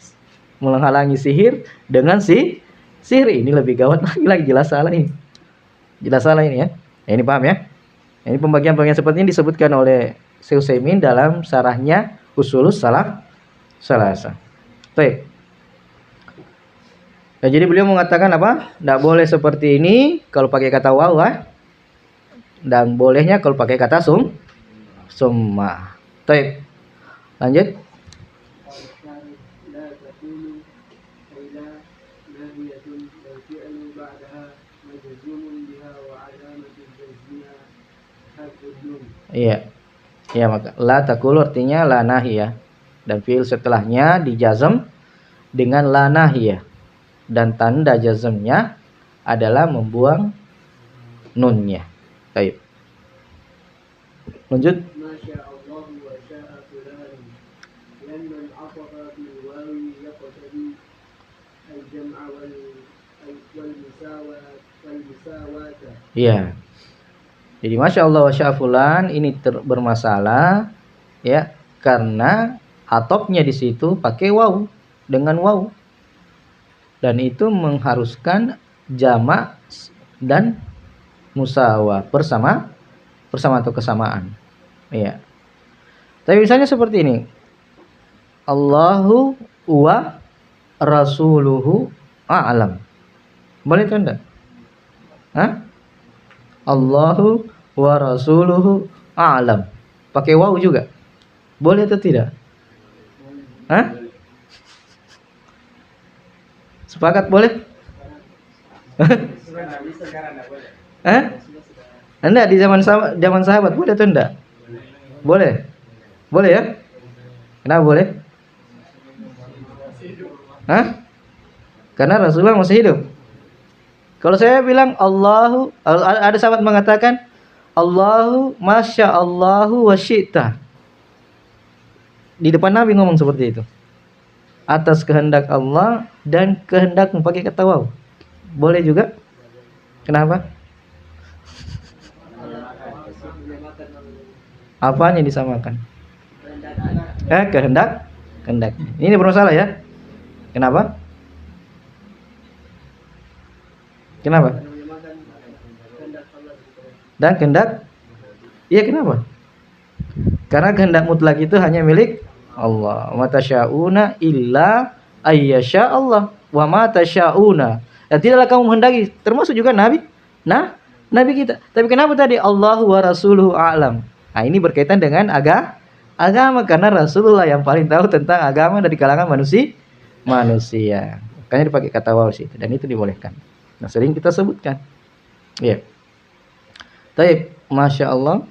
menghalangi sihir dengan sihir, ini lebih gawat lagi, jelas salah ini. Jelas salah ini, ya. Ini paham, ya? Ini pembagian-pembagian seperti ini disebutkan oleh Syekh Utsaimin dalam syarahnya Ushulus Salasa. Baik. Nah, jadi beliau mengatakan apa? Tidak boleh seperti ini kalau pakai kata waw, dan bolehnya kalau pakai kata summa. Baik. Lanjut. Iya. Ya, maka la taqulu artinya la nahiyah, dan fiil setelahnya dijazm dengan la nahiyah, dan tanda jazmnya adalah membuang nunnya. Baik. Lanjut. Iya. Jadi masya Allah wa sya'fulan ini bermasalah, ya, karena atopnya di situ pakai waw, dengan waw, dan itu mengharuskan jamak dan musawa, bersama atau kesamaan, ya. Tapi misalnya seperti ini, Allahu wa rasuluhu a'lam, boleh kan enggak? Allahu wa rasuluhu a'lam, pakai waw juga boleh atau tidak? Sepakat boleh? Enggak, di zaman sahabat boleh atau enggak? Boleh. Boleh, ya? Kenapa boleh? Karena Rasulullah masih hidup. Kalau saya bilang Allahu, ada sahabat mengatakan Allahu masya Allahu wa syi'ta. Di depan Nabi ngomong seperti itu. Atas kehendak Allah dan kehendak pakai kata waw. Boleh juga? Kenapa? Apanya disamakan? Kehendak. Ini bermasalah, ya. Kenapa? Kenapa? Dan kehendak? Iya, kenapa? Karena kehendak mutlak itu hanya milik Allah. Wa tasyauna illa ayyasha Allah wa ma tasyauna. Dan tidaklah kamu menghendaki, termasuk juga Nabi. Nah, Nabi kita. Tapi kenapa tadi Allahu wa rasuluhu a'lam? Nah, ini berkaitan dengan agama, karena Rasulullah yang paling tahu tentang agama dari kalangan manusia. Makanya dipakai kata waw situ, dan itu dibolehkan. Nah, sering kita sebutkan. Ya. Baik, masya Allah.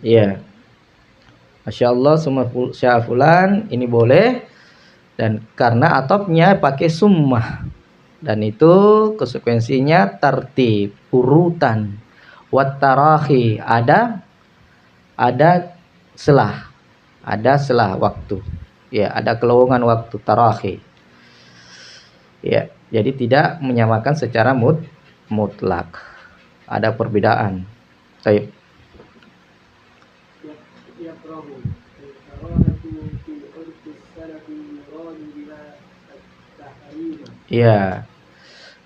Iya. Masya Allah summa sya'fulan ini boleh, dan karena atopnya pakai summah, dan itu konsekuensinya tartib, urutan, wat tarahi, ada selah, waktu, ya, ada kelowongan waktu, tarahi, ya. Jadi tidak menyamakan secara mutlak, ada perbedaan. Baik. Ya,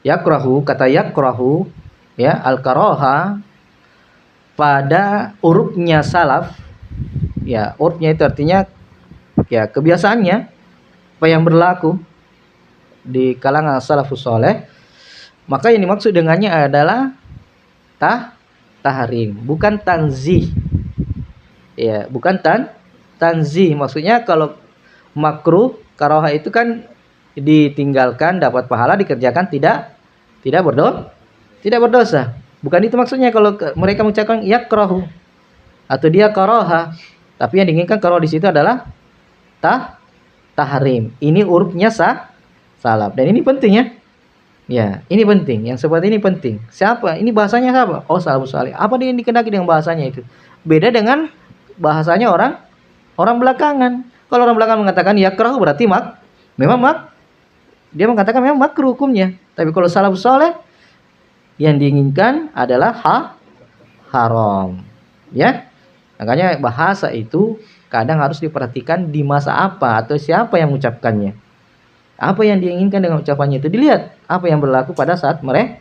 yakrahu, kata yakrahu, ya, al-karaha pada urufnya salaf, ya, urufnya itu artinya ya kebiasaannya, apa yang berlaku di kalangan salafus saleh, maka yang dimaksud dengannya adalah tahrim, bukan tanzih, ya, bukan tanzih. Maksudnya kalau makruh, karaha itu kan ditinggalkan dapat pahala, dikerjakan tidak berdosa. Bukan itu maksudnya kalau mereka mengucapkan yakrahu atau dia karaha. Tapi yang diinginkan karaha di situ adalah tahrim. Ini urufnya salaf. Dan ini penting ya. Ya, ini penting. Yang seperti ini penting. Siapa? Ini bahasanya siapa? Oh, salafus salih. Apa yang dikehendaki dengan bahasanya itu? Beda dengan bahasanya orang belakangan. Kalau orang belakangan mengatakan yakrahu berarti dia mengatakan memang makruh hukumnya. Tapi kalau salafus salih yang diinginkan adalah haram. Ya. Makanya bahasa itu kadang harus diperhatikan di masa apa atau siapa yang mengucapkannya. Apa yang diinginkan dengan ucapannya itu dilihat apa yang berlaku pada saat mereka.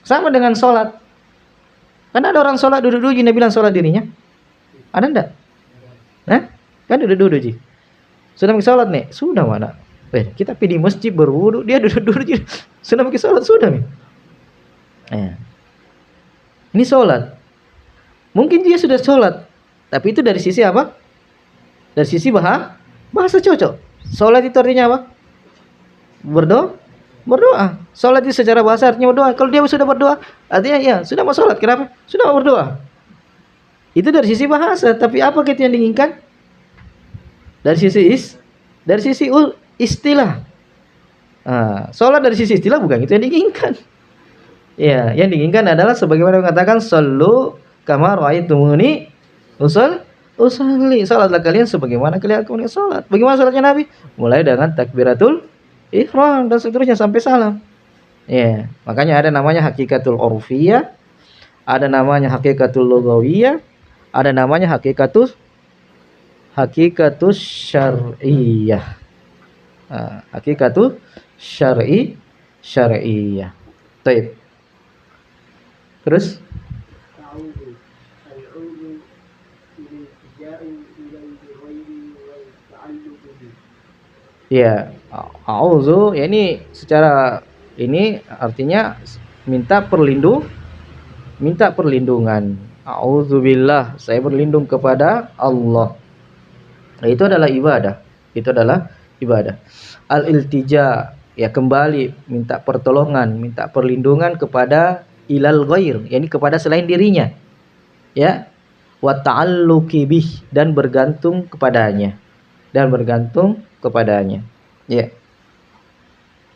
Sama dengan sholat. Kan ada orang sholat duduk-duduk Nabi bilang sholat dirinya. Ada enggak? Kan duduk-duduk Ji. Sudah mau sholat nih? Sudah mana? Kita pergi di masjid berwudu, dia duduk-duduk. Sudah mau sholat sudah nih. Ini sholat. Mungkin dia sudah sholat, tapi itu dari sisi apa? Dari sisi bahasa cocok. Sholat itu artinya apa? Berdoa. Sholat itu secara bahasa artinya berdoa. Kalau dia sudah berdoa, artinya ya sudah mau sholat. Kenapa? Sudah mau berdoa. Itu dari sisi bahasa. Tapi apa kita yang diinginkan? Dari sisi istilah. Sholat dari sisi istilah bukan itu yang diinginkan. Ya, yang diinginkan adalah sebagaimana mengatakan sallu kama ra'aitumuni usalli. Salatlah kalian sebagaimana kalian salat. Bagaimana salatnya Nabi? Mulai dengan takbiratul ihram dan seterusnya sampai salam. Ya, makanya ada namanya hakikatul urfiyah, ada namanya hakikatul lughawiyah, ada namanya hakikatus syar'iyyah. Hakikatul syar'iyyah. Baik. Terus ya, a'udzu ya ini secara ini artinya minta perlindungan. A'udzubillah, saya berlindung kepada Allah. Nah, itu adalah ibadah. Al-iltija ya kembali minta pertolongan, minta perlindungan kepada ilal ghair, yakni kepada selain dirinya. Ya. Wa ta'alluqi bih dan bergantung kepadanya. Ya.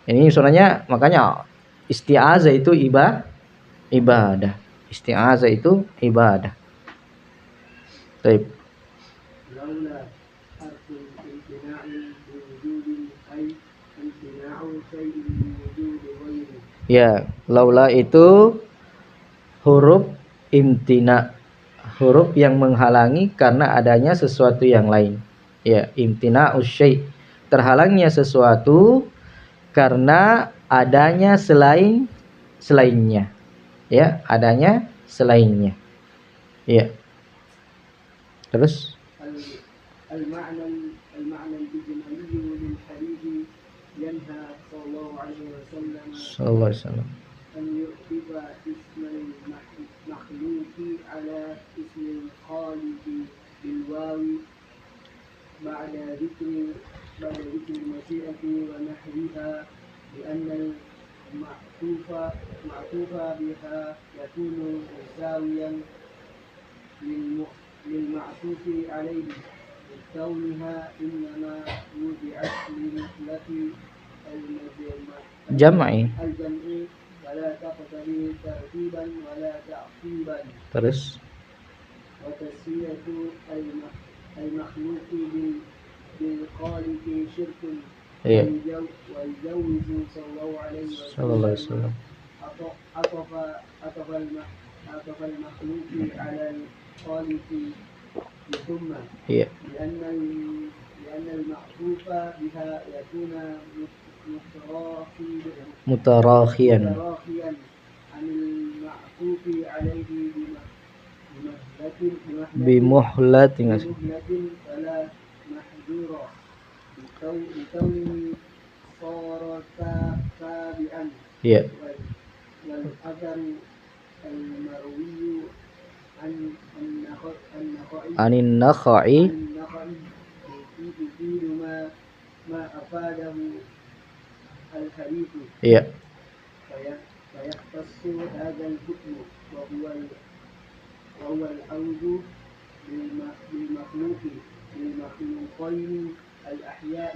Ini sebenarnya makanya isti'azah itu ibadah. Isti'azah itu ibadah. Baik. Ya, laula itu huruf imtina, huruf yang menghalangi karena adanya sesuatu yang lain. Ya, imtina usyai, terhalangnya sesuatu karena adanya selainnya. Ya, adanya selainnya. Ya. Terus المعنى الإجمالي للحديث ينهى صلى الله عليه وسلم أن يؤتف اسم المخلوق على اسم الخالق بالواو بعد ذكر المشيئة ونحوها لأن المعطوف بها يكون مساويا للمعطوف عليه كونها إنما وضعت لمثلة الجمع ولا تقتضي ترتيبا ولا تعقيبا. Terus وتسوية المخلوق بالخالق شرك. والجوز صلى الله عليه وسلم عطف المخلوق على الخالق ثم لأن المعطوف بها يكون متراخيا عن المعطوف عليه بمهلة فلا محذورا لكونه صار تابعا. والأثر المروي anin nakhai. يفيد ما أفاده الحديث Iya. فيختص هذا الحكم وهو الحوض للمخلوقين الأحياء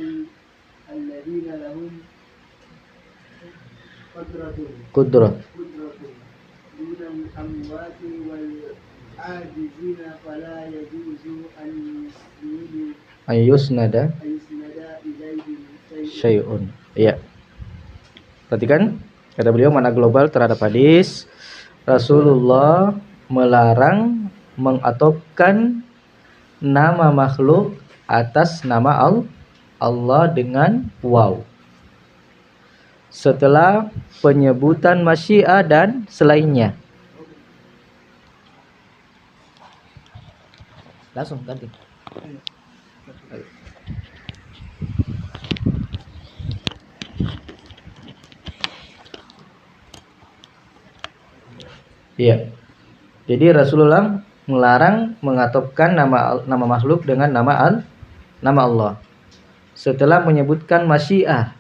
الذين لهم Qudrah. دون الأموات والعاجزين فلا يجوز أن Ayusnada يسند إليهم syai'un. Iya. Perhatikan kata beliau makna global terhadap hadis. Rasulullah melarang mengatopkan nama makhluk atas nama Allah dengan waw. Setelah penyebutan masyiah dan selainnya. Langsung ganti. Iya. Jadi Rasulullah melarang mengatopkan nama makhluk dengan nama Allah. Setelah menyebutkan masyiah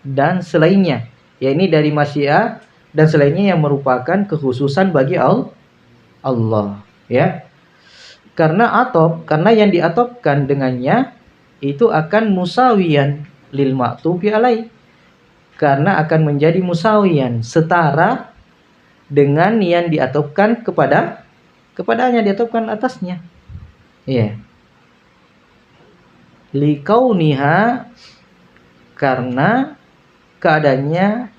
dan selainnya. Ya, ini dari masyiah dan selainnya yang merupakan kekhususan bagi Allah, ya. Karena yang diatopkan dengannya itu akan musawiyan lil ma'tufi alaih. Karena akan menjadi musawiyan, setara dengan yang diatopkan kepadanya, diatopkan atasnya. Iya. Likauniha, karena keadaannya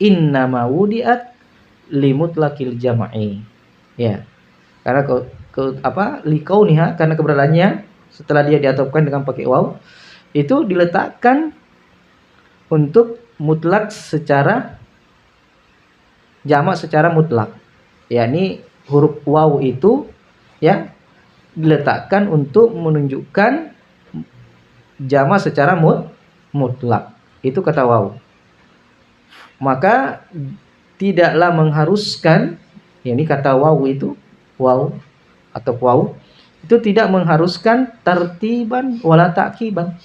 innama wudiat limutlaqil jam'i. Ya. Karena likauniha, karena keberadaannya setelah dia diatopkan dengan pakai waw, itu diletakkan untuk mutlak secara jamak secara mutlak. Yakni huruf waw itu ya diletakkan untuk menunjukkan jamak secara mutlak. Itu kata waw. Maka tidaklah mengharuskan, yakni kata waw itu waw atau waw itu tidak mengharuskan tartiban wala ta'kiban.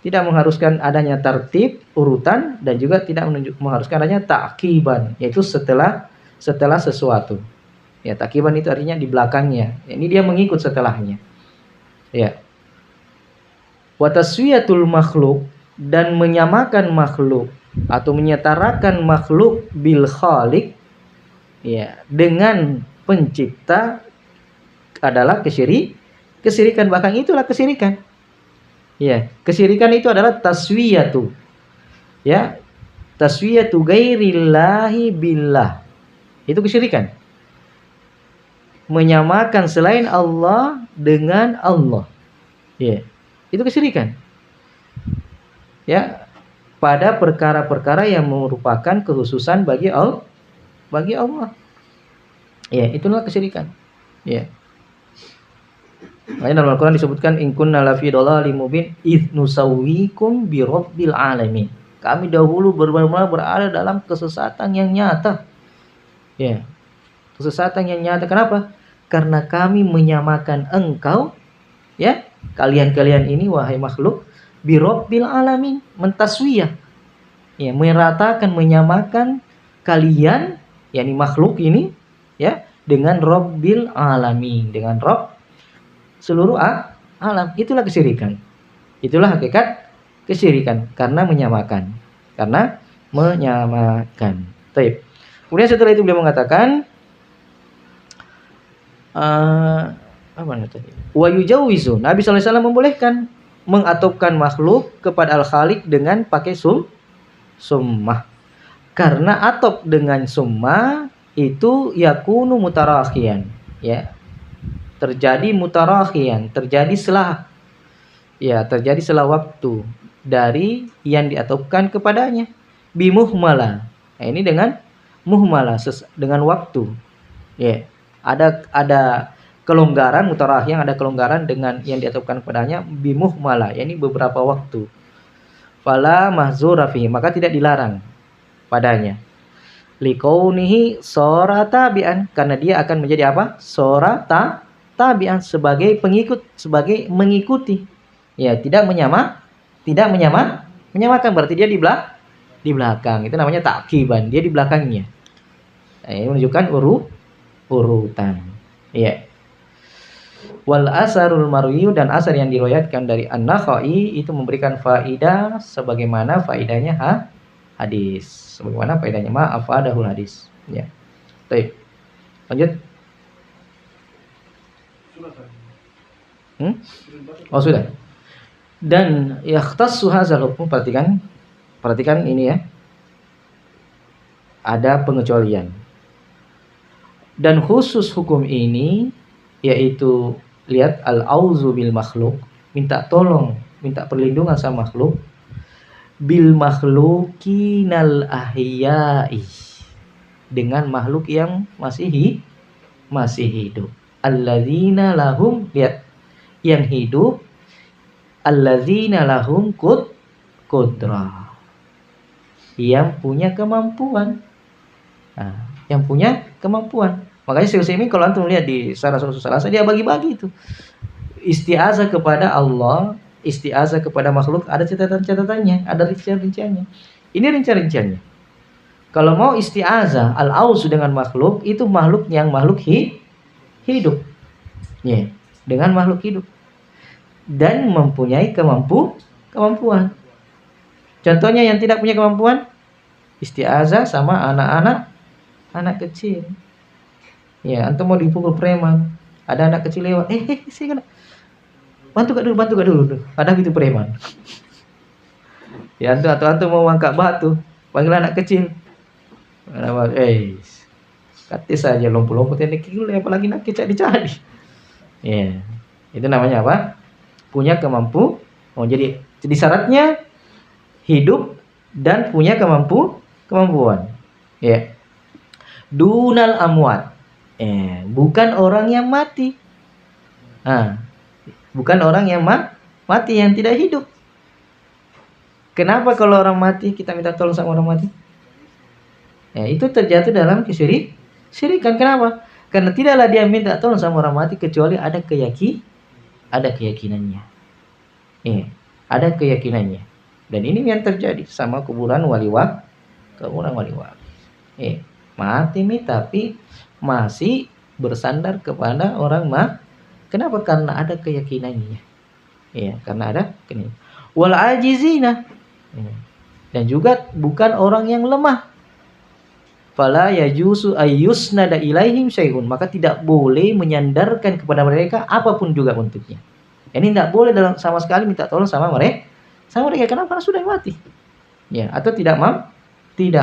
Tidak mengharuskan adanya tartib, urutan, dan juga tidak mengharuskan adanya ta'kiban, yaitu setelah sesuatu. Ya, ta'kiban itu artinya di belakangnya. Ya, ini dia mengikut setelahnya. Ya. Wa taswiyatul makhluk, dan menyamakan makhluk atau menyetarakan makhluk bil khaliq, ya, dengan pencipta adalah kesyirikan, bahkan itulah kesyirikan. Ya, kesyirikan itu adalah taswiyatu. Ya, taswiyatu ghairillahi billah. Itu kesyirikan. Menyamakan selain Allah dengan Allah. Ya, itu kesyirikan. Ya, pada perkara-perkara yang merupakan kekhususan bagi Allah. Ya, itulah kesyirikan. Ya. Makanya dalam Al-Quran disebutkan in kunna lafi dhalalim mubin idh nusawwikum bi rabbil alamin. Kami dahulu benar-benar berada dalam kesesatan yang nyata. Ya. Kesesatan yang nyata. Kenapa? Karena kami menyamakan engkau, ya, kalian ini wahai makhluk, bi rabbil alamin, mentaswiyah. Ya, meratakan, menyamakan kalian, yakni makhluk ini, ya, dengan rabbil alamin, dengan Rabb seluruh alam. Itulah kesyirikan. Itulah hakikat kesyirikan, karena menyamakan. Baik. Kemudian setelah itu beliau mengatakan wa yujawizu, Nabi sallallahu alaihi wasallam membolehkan mengatopkan makhluk kepada al-khaliq dengan pakai summah. Karena atop dengan summah itu yakunu mutarakhiyan, ya. Terjadi mutarakhiyan, terjadi selah waktu dari yang diatopkan kepadanya. Bimuhmala. Nah, ini dengan muhmala, dengan waktu. Ya. Ada kelonggaran mutarakhiyan, ada kelonggaran dengan yang diatopkan kepadanya bimuhmala, yakni beberapa waktu. Fala mahzura fihi, maka tidak dilarang padanya. Liqaunihi sora tabi'an, karena dia akan menjadi apa? Sora tabi'an, sebagai pengikut, sebagai mengikuti. Ya, tidak menyamakan, berarti dia di belakang. Itu namanya ta'qiban, dia di belakangnya. Nah, ini menunjukkan urutan. Ya. Wal asarul marwiyu, dan asar yang diriwayatkan dari An-Nakhai itu memberikan faidah sebagaimana faidahnya hadis. Sebagaimana faidahnya afadahul hadis. Ya. Baik. Lanjut. Oh, sudah. Dan yakhtassu hadzal hukm, perhatikan ini ya. Ada pengecualian. Dan khusus hukum ini yaitu, lihat, al-auzu bil makhluk, minta tolong, minta perlindungan sama makhluk, bil makhlukinal ahyai, dengan makhluk yang masih hidup. Alladzina lahum, lihat, yang hidup, alladzina lahum qudrah, yang punya kemampuan. Nah, yang punya kemampuan. Makanya Syekh Utsaimin kalau antum lihat di Syarah Ushul Salasah, dia bagi-bagi itu. Isti'azah kepada Allah, isti'azah kepada makhluk, ada catatan-catatannya, ada rincian-rinciannya. Ini rincian-rinciannya. Kalau mau isti'azah al-aus dengan makhluk, itu makhluk yang makhluk hidup. Ya, dengan makhluk hidup. Dan mempunyai kemampuan. Contohnya yang tidak punya kemampuan, isti'azah sama anak kecil. Ya, antum mau dipukul preman, ada anak kecil lewat, sih kan, bantu gak dulu, ada gitu preman. Ya, antum mau angkat batu, panggil anak kecil, katis saja lompat ini kecil, apalagi nak kecil dicari. Ya, itu namanya apa? Punya kemampuan. Oh, jadi syaratnya hidup dan punya kemampuan. Ya. Dunal amwat. Bukan orang yang mati. Bukan orang yang mati, yang tidak hidup. Kenapa kalau orang mati kita minta tolong sama orang mati? Itu terjatuh dalam kesyirikan. Kenapa? Karena tidaklah dia minta tolong sama orang mati kecuali ada keyakinannya. Ada keyakinannya. Dan ini yang terjadi sama kuburan wali wali. Mati tapi masih bersandar kepada orang Kenapa? Karena ada keyakinannya. Karena ada keyakinan. Wal ajizina. Dan juga bukan orang yang lemah. Fala yajuzu ayyusnada ilaihim syai'un, maka tidak boleh menyandarkan kepada mereka apapun juga bentuknya. Ini tidak boleh sama sekali minta tolong sama mereka. Kenapa? Karena sudah mati. Atau tidak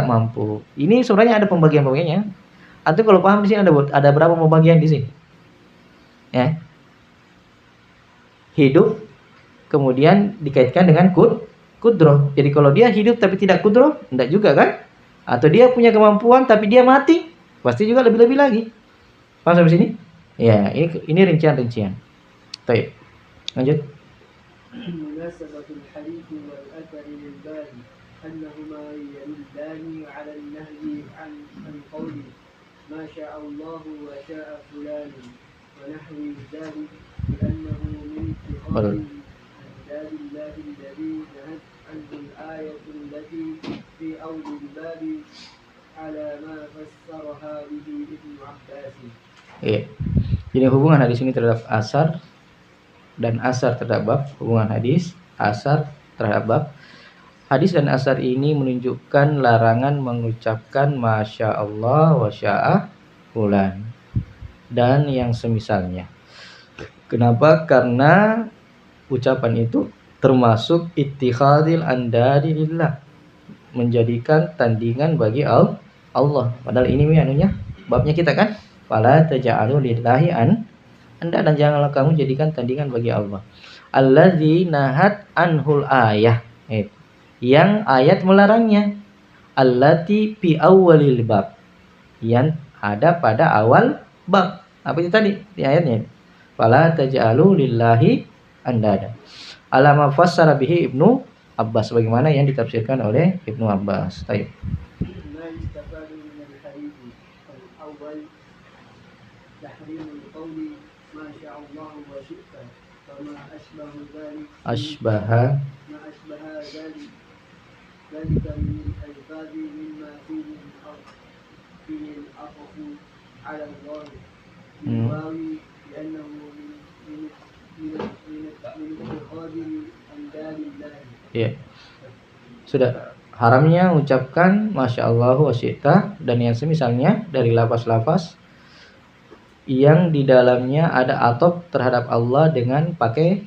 mampu. Ini sebenarnya ada pembagian-pembagiannya. Antum kalau paham di sini ada berapa pembagian di sini? Hidup kemudian dikaitkan dengan kudroh. Jadi kalau dia hidup tapi tidak kudroh, enggak juga kan? Atau dia punya kemampuan tapi dia mati, pasti juga lebih-lebih lagi. Paham sampai sini? Ya, ini rincian-rincian. Baik. Lanjut. Munasabatul hadits wal athar lil bari annahuma yadullan 'ala an-nahyi an qawli ma syaa Allah wa syaa fulan wa nahwi dzalik bi annahu min tiqali andadillahi alladhi nahat anhu al-ayatu allati fi awwal al-bab 'ala ma fassaraha bihi Ibnu Abbas. Jadi hubungan hadis ini terhadap asar dan asar terhadap bab, hubungan hadis, asar terhadap bab. Hadis dan asar ini menunjukkan larangan mengucapkan masya Allah wa syaa fulan dan yang semisalnya. Kenapa? Karena ucapan itu termasuk ittikhadil andadi lillah, menjadikan tandingan bagi Allah. Padahal ini babnya kita kan, fala taj'alu lillahi anda, dan janganlah kamu jadikan tandingan bagi Allah. Allazi nahat anhul ayah, yang ayat melarangnya. Allati fi awwalil bab, yang ada pada awal bab. Apa itu tadi di ayatnya? Fala taj'alu lillahi andada. Alama fassara bihi Ibnu Abbas, bagaimana yang ditafsirkan oleh Ibnu Abbas. Baik. فما أشبه ذلك Asbaha. ما أشبه ذلك من الألفاظ مما فيه العطف على الواو بالواو لأنه من اتخاذ أنداد الله. Ya. Sudah. Haramnya ucapkan Masya Allah wa syi'ta dan yang semisalnya dari lafaz-lafaz yang di dalamnya ada atop terhadap Allah dengan pakai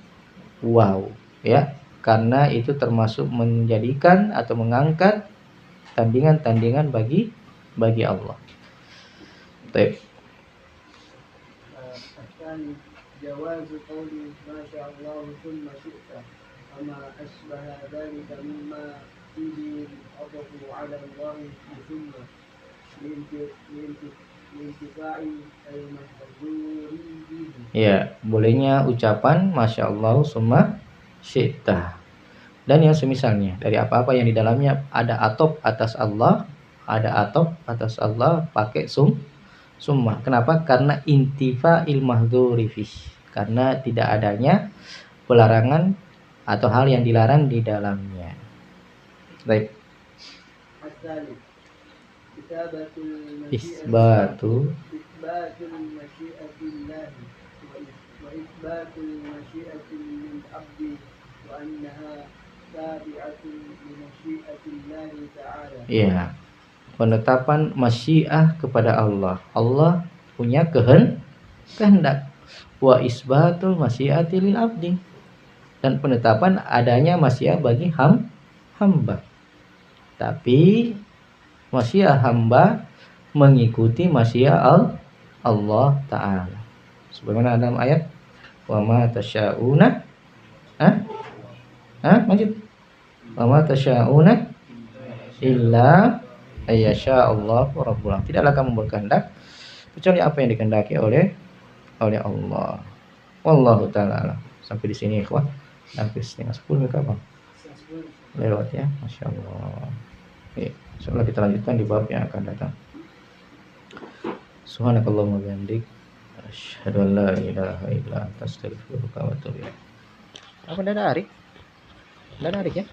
waw, ya, karena itu termasuk menjadikan atau mengangkat tandingan-tandingan bagi Allah. Baik. الثاني جواز قول ما شاء الله ثم شئت وما أشبه ذلك مما فيه العطف على الله ثم لانتفاع المحظور به. Ya, bolehnya ucapan Masya Allah summa syi'ta dan yang semisalnya dari apa-apa yang di dalamnya ada atop atas Allah, pakai summa. Kenapa? Karena intifa'il mahdzuri fih, karena tidak adanya pelarangan atau hal yang dilarang di dalamnya. Baik. الثالث Isbatu إثبات المشيئة الله وإثبات المشيئة للعبد وأنها تابعة لمشيئة الله تعالى. Ya, penetapan masyiah kepada Allah. Allah punya kehendak. Wa isbatul masyiati lil abdi, dan penetapan adanya masyiah bagi hamba. Tapi masyiah hamba mengikuti masyiah Allah Ta'ala. Sebagaimana dalam ayat wa ma tasya'una lanjut. Wa ma tasya'una illa ayyasha Allahu rabbul alamin. Tidaklah kamu berkehendak kecuali apa yang dikehendaki oleh Allah. Wallahu ta'ala alam. Sampai di sini ikhwah. Sampai 9:30 kapan? Lewat ya, Masya Allah. Ya, insyaallah kita lanjutkan di bab yang akan datang. Subhanakallahumma wa bihamdik asyhadu an la ilaha illa anta astaghfiruka wa atubu ilaik. Apa dah narik? Dah narik ya?